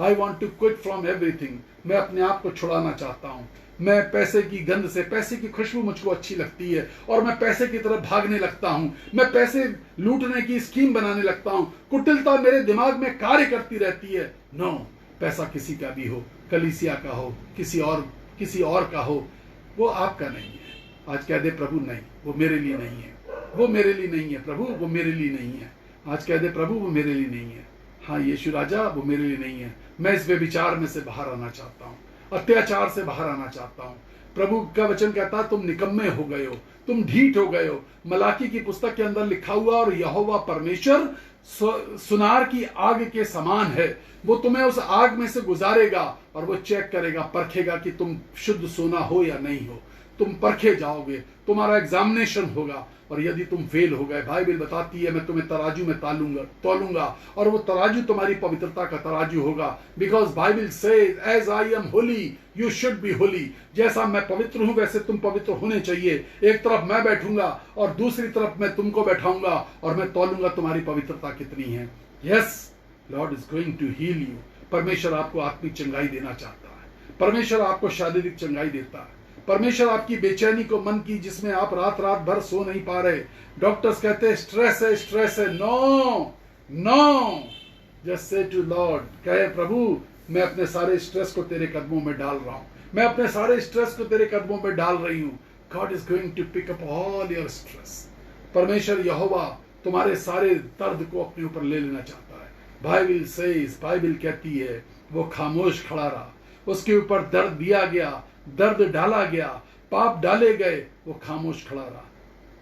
I want to quit from everything. मैं अपने आप को छुड़ाना चाहता हूं। मैं पैसे की गंध से, पैसे की खुशबू मुझको अच्छी लगती है और मैं पैसे की तरफ भागने लगता हूं। मैं पैसे लूटने की स्कीम बनाने लगता हूं। कुटिलता मेरे दिमाग में कार्य करती रहती है। नो, पैसा किसी का भी हो, कलीसिया का हो, किसी और का हो, वो आपका नहीं है। आज कह दे प्रभु नहीं, वो मेरे लिए नहीं है, वो मेरे लिए नहीं है। प्रभु वो मेरे लिए नहीं है। आज कह दे प्रभु वो मेरे लिए नहीं है। हाँ यीशु राजा वो मेरे लिए नहीं है। मैं इस व्यभिचार में से बाहर आना चाहता हूँ, अत्याचार से बाहर आना चाहता हूँ। प्रभु का वचन कहता है तुम निकम्मे हो गए हो, तुम ढीठ हो गए हो। मलाकी की पुस्तक के अंदर लिखा हुआ और यहोवा परमेश्वर सुनार की आग के समान है। वो तुम्हें उस आग में से गुजारेगा और वो चेक करेगा, परखेगा कि तुम शुद्ध सोना हो या नहीं हो। तुम परखे जाओगे, तुम्हारा एग्जामिनेशन होगा और यदि तुम फेल हो गए, बाइबल बताती है मैं तुम्हें तराजू में तोलूंगा और वो तराजू तुम्हारी पवित्रता का तराजू होगा। Because Bible says as I am holy you should be holy. जैसा मैं पवित्र हूं वैसे तुम पवित्र होने चाहिए। एक तरफ मैं बैठूंगा और दूसरी तरफ मैं तुमको बैठाऊंगा और मैं तोलूंगा तुम्हारी पवित्रता कितनी है। Yes, Lord is going to heal you. परमेश्वर आपको आत्मिक चंगाई देना चाहता है। परमेश्वर आपको शारीरिक चंगाई देता है। परमेश्वर आपकी बेचैनी को, मन की जिसमें आप रात भर सो नहीं पा रहे, डॉक्टर्स कहते हैं स्ट्रेस है, स्ट्रेस है। No no, just say to Lord, कहे प्रभु मैं अपने सारे स्ट्रेस को तेरे कदमों में डाल रहा हूं। मैं अपने सारे स्ट्रेस को तेरे कदमों में डाल रही हूं। God is going to pick up all your stress. परमेश्वर यहोवा तुम्हारे सारे दर्द को अपने ऊपर ले लेना चाहता है। बाइबल सेज, बाइबल कहती है वो खामोश खड़ा रहा, उसके ऊपर दर्द दिया गया, दर्द डाला गया, पाप डाले गए, वो खामोश खड़ा रहा।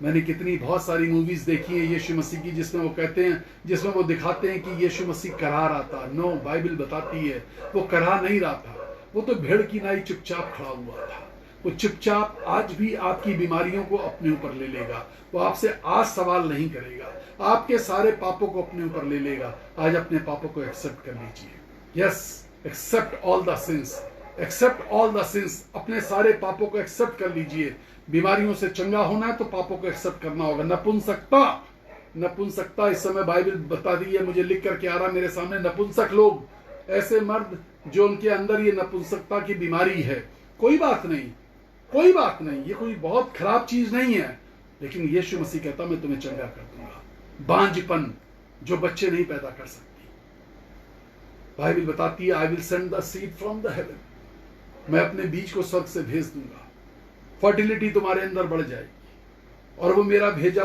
मैंने बहुत सारी मूवीज देखी है यीशु मसीह की जिसमें वो कहते हैं, जिसमें वो दिखाते हैं कि यीशु मसीह करा रहा था। नो, बाइबल बताती है वो करा नहीं रहा था। वो तो भेड़ की नाई चुपचाप खड़ा हुआ था। वो चुपचाप आज भी आपकी बीमारियों को अपने ऊपर ले लेगा। वो आपसे आज सवाल नहीं करेगा, आपके सारे पापों को अपने ऊपर ले लेगा। आज अपने पापों को एक्सेप्ट कर लीजिए। Yes, accept all the sins, accept all the sins. अपने सारे पापों को एक्सेप्ट कर लीजिए। बीमारियों से चंगा होना है तो पापों को एक्सेप्ट करना होगा। नपुंसकता इस समय बाइबल बता रही है, मुझे लिख करके आ रहा मेरे सामने, नपुंसक लोग, ऐसे मर्द जो उनके अंदर ये नपुंसकता की बीमारी है। कोई बात नहीं, कोई बात नहीं, ये कोई बहुत खराब चीज नहीं है, लेकिन यीशु मसीह कहता मैं तुम्हें चंगा कर दूंगा। बांझपन जो बच्चे नहीं पैदा कर सकती, बाइबल बताती है I will send the seed from the haven. मैं अपने बीज को स्वर्ग से भेज दूंगा। फर्टिलिटी तुम्हारे अंदर बढ़ जाएगी और वो मेरा भेजा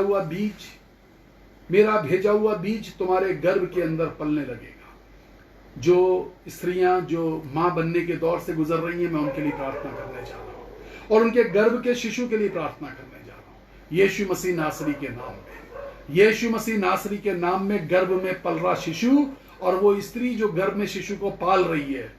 हुआ बीज तुम्हारे गर्भ के अंदर पलने लगेगा। जो स्त्रियां जो मां बनने के दौर से गुजर रही हैं, मैं उनके लिए प्रार्थना करने जा रहा हूं और उनके गर्भ के शिशु के लिए प्रार्थना करने जा रहा हूं। यीशु मसीह नासरी के नाम में, यीशु मसीह नासरी के नाम में गर्भ में पल रहा शिशु और वो स्त्री जो गर्भ में शिशु को पाल रही है,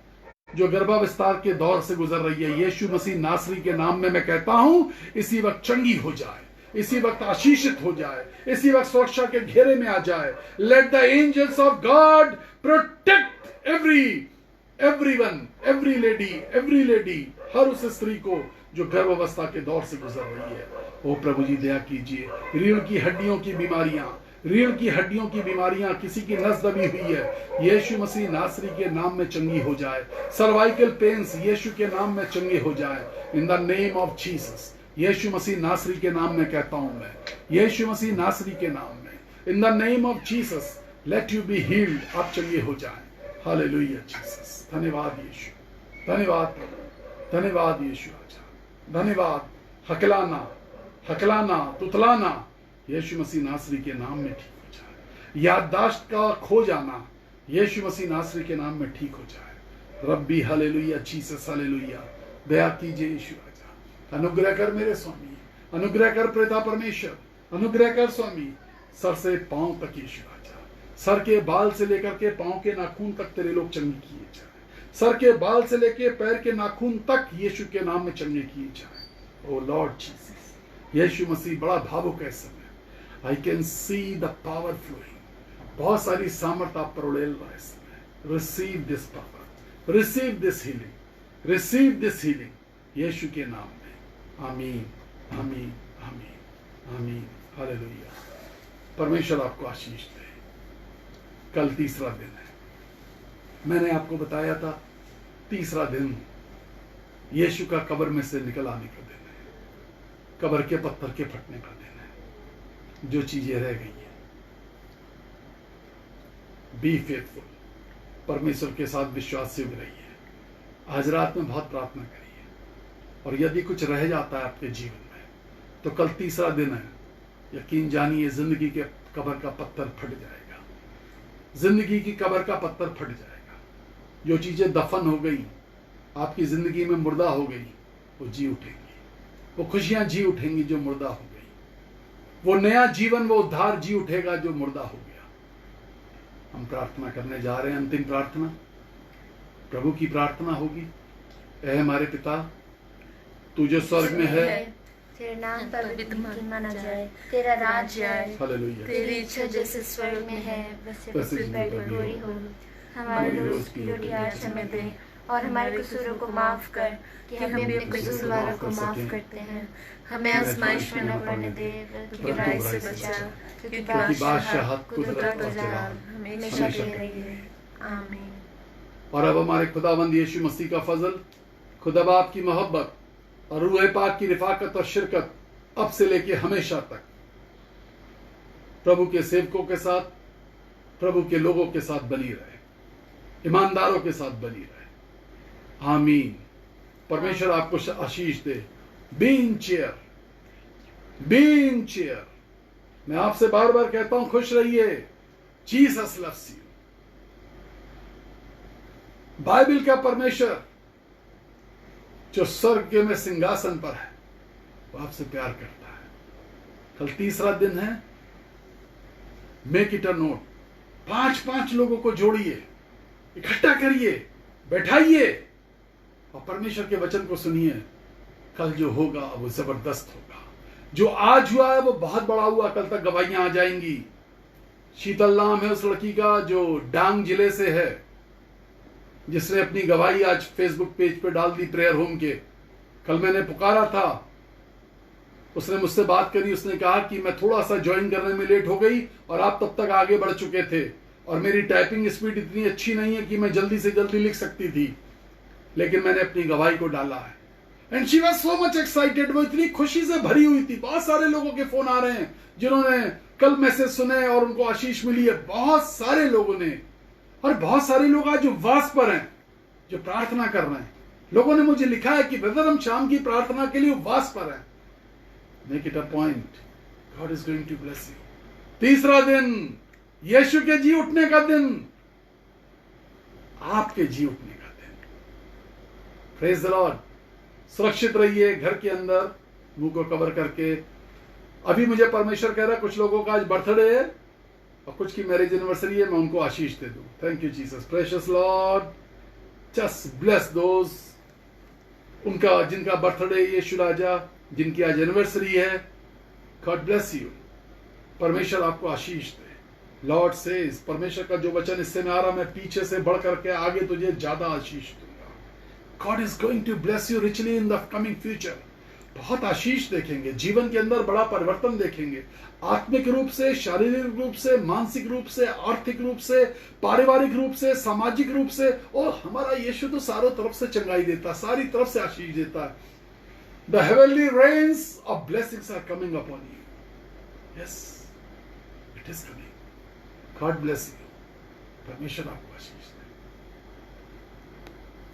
जो गर्भावस्था के दौर से गुजर रही है, यीशु मसीह नासरी के नाम में मैं कहता हूं इसी वक्त चंगी हो जाए। इसी वक्त आशीषित हो जाए, इसी वक्त सुरक्षा के घेरे में आ जाए। Let the angels of God protect everyone, every lady, हर उस स्त्री को जो गर्भावस्था के दौर से गुजर रही है। ओ प्रभु जी दया कीजिए। रीढ़ की हड्डियों की बीमारियां, किसी की नस दबी हुई है, यीशु मसीह नासरी के नाम में चंगी हो जाए। सर्वाइकल पेन्स यीशु के नाम में चंगे हो जाए। In the name of Jesus, यीशु मसीह नासरी के नाम में कहता हूं मैं, यीशु मसीह नासरी के नाम में, इन the name of Jesus let you be healed. आप चंगे हो जाए। हालेलुया जीसस, धन्यवाद यीशु, धन्यवाद, धन्यवाद यीशु राजा, धन्यवाद। हकलाना, तुतलाना यीशु मसीह नासरी के नाम में ठीक हो जाए। याददाश्त का खो जाना यीशु मसीह नासरी के नाम में ठीक हो जाए। रब्बी हालेलुया जीसस, हालेलुया। दया कीजिए यीशु राजा, अनुग्रह कर मेरे स्वामी, अनुग्रह कर पिता परमेश्वर, अनुग्रह कर स्वामी। सर से पांव तक यीशु राजा, सर के बाल से लेकर के पांव के नाखून तक तेरे लोग चंगे किए जाए। सर के बाल से लेकर पैर के नाखून तक यीशु के नाम में चंगे किए जाए। ओ लॉर्ड जीसस, यीशु मसीह बड़ा भावुक है समय। I can see the power flowing. बहुत सारी सामर्थ आप पर उड़ेल रहा है समय। Receive this power, receive this healing, receive this healing यीशु के नाम में। आमीन, आमीन, आमीन, आमीन। हालेलुया। परमेश्वर आपको आशीष दे। कल तीसरा दिन है। मैंने आपको बताया था तीसरा दिन यीशु का कब्र में से निकल आने का दिन है, कब्र के पत्थर के फटने का दिन है। जो चीजें रह गई हैं, बी फेथफुल, परमेश्वर के साथ विश्वास से उग रही है। आज रात में बहुत प्रार्थना करिए, और यदि कुछ रह जाता है आपके जीवन में तो कल तीसरा दिन है, यकीन जानिए जिंदगी के कब्र का पत्थर फट जाएगा। जिंदगी की कब्र का पत्थर फट जाएगा। जो चीजें दफन हो गई, आपकी जिंदगी में मुर्दा हो गई, वो जी उठेंगी। वो खुशियां जी उठेंगी जो मुर्दा हो गई। वो नया जीवन, वो उद्धार जी उठेगा जो मुर्दा हो गया। हम प्रार्थना करने जा रहे हैं, अंतिम प्रार्थना प्रभु की प्रार्थना होगी। ऐ हमारे पिता, तू जो स्वर्ग में है, तेरा नाम पवित्र माना जाए, तेरा राज्य आए, हालेलुया। तेरी इच्छा जैसे स्वर्ग में है वैसे पृथ्वी पर पूरी हो। हमारी रोज की रोटी आज हमें दे, और हमारे कसूरों को माफ कर कि हम भी अपने कसूरवारों को माफ करते हैं। हमें आजमाइश में न पड़ने दे, बल्कि बुराई से बचा, क्योंकि बादशाहत, कुदरत और जलाल हमेशा तेरे हैं। आमीन। और अब हमारे खुदावंद यीशु मसीह का फजल, खुदा बाप की मोहब्बत और रूह पाक की रिफाकत और शिरकत अब से लेके हमेशा तक प्रभु के सेवकों के साथ, प्रभु के लोगों के साथ बनी रहे, ईमानदारों के साथ बनी रहे। आमीन। परमेश्वर आपको आशीष दे। Being chair, being chair. मैं आपसे बार बार कहता हूं, खुश रहिए। Jesus loves you. बाइबल का परमेश्वर जो स्वर्ग में सिंहासन पर है, वो आपसे प्यार करता है। कल तीसरा दिन है। Make it a note. 5-5 लोगों को जोड़िए, इकट्ठा करिए, बैठाइए और परमेश्वर के वचन को सुनिए। कल जो होगा वो जबरदस्त होगा। जो आज हुआ है वो बहुत बड़ा हुआ, कल तक गवाहियां आ जाएंगी। शीतल नाम है उस लड़की का जो डांग जिले से है, जिसने अपनी गवाही आज फेसबुक पेज पे डाल दी प्रेयर होम के। कल मैंने पुकारा था, उसने मुझसे बात करी। उसने कहा कि मैं थोड़ा सा ज्वाइन करने में लेट हो गई और आप तब तक आगे बढ़ चुके थे, और मेरी टाइपिंग स्पीड इतनी अच्छी नहीं है कि मैं जल्दी से जल्दी लिख सकती थी, लेकिन मैंने अपनी गवाही को डाला है। And she was so much excited. वो इतनी खुशी से भरी हुई थी। बहुत सारे लोगों के फोन आ रहे हैं जिन्होंने कल मैसेज सुने और उनको आशीष मिली है। बहुत सारे लोगों ने, और बहुत सारे लोग आज उपवास पर हैं, जो प्रार्थना कर रहे हैं। लोगों ने मुझे लिखा है कि ब्रदर हम शाम की प्रार्थना के लिए उपवास पर हैं। Make it a point. God is going to bless you. तीसरा दिन, यीशु के जी उठने का दिन, आपके जी उठने का दिन। Praise the Lord. सुरक्षित रहिए घर के अंदर, मुंह को कवर करके। अभी मुझे परमेश्वर कह रहा है कुछ लोगों का आज बर्थडे है और कुछ की मैरिज एनिवर्सरी है, मैं उनको आशीष दे दूं। Thank you Jesus. Precious Lord, just bless those उनका जिनका बर्थडे, यीशु राजा जिनकी आज एनिवर्सरी है। God bless you. परमेश्वर आपको आशीष दे। लॉर्ड सेज, परमेश्वर का जो वचन इससे में आ रहा, मैं पीछे से बढ़ करके आगे तुझे ज्यादा आशीष दूंगा। God is going to bless you richly in the coming future. बहुत आशीष देखेंगे, जीवन के अंदर बड़ा परिवर्तन देखेंगे, आत्मिक रूप से, शारीरिक रूप से, मानसिक रूप से, आर्थिक रूप से, पारिवारिक रूप से, सामाजिक रूप से। और हमारा यीशु तो चारों तरफ से चंगाई देता, सारी तरफ से आशीष देता है। The heavenly rains of blessings are coming upon you. Yes, it is coming. God bless you. परमेश्वर आपको आशीष दे।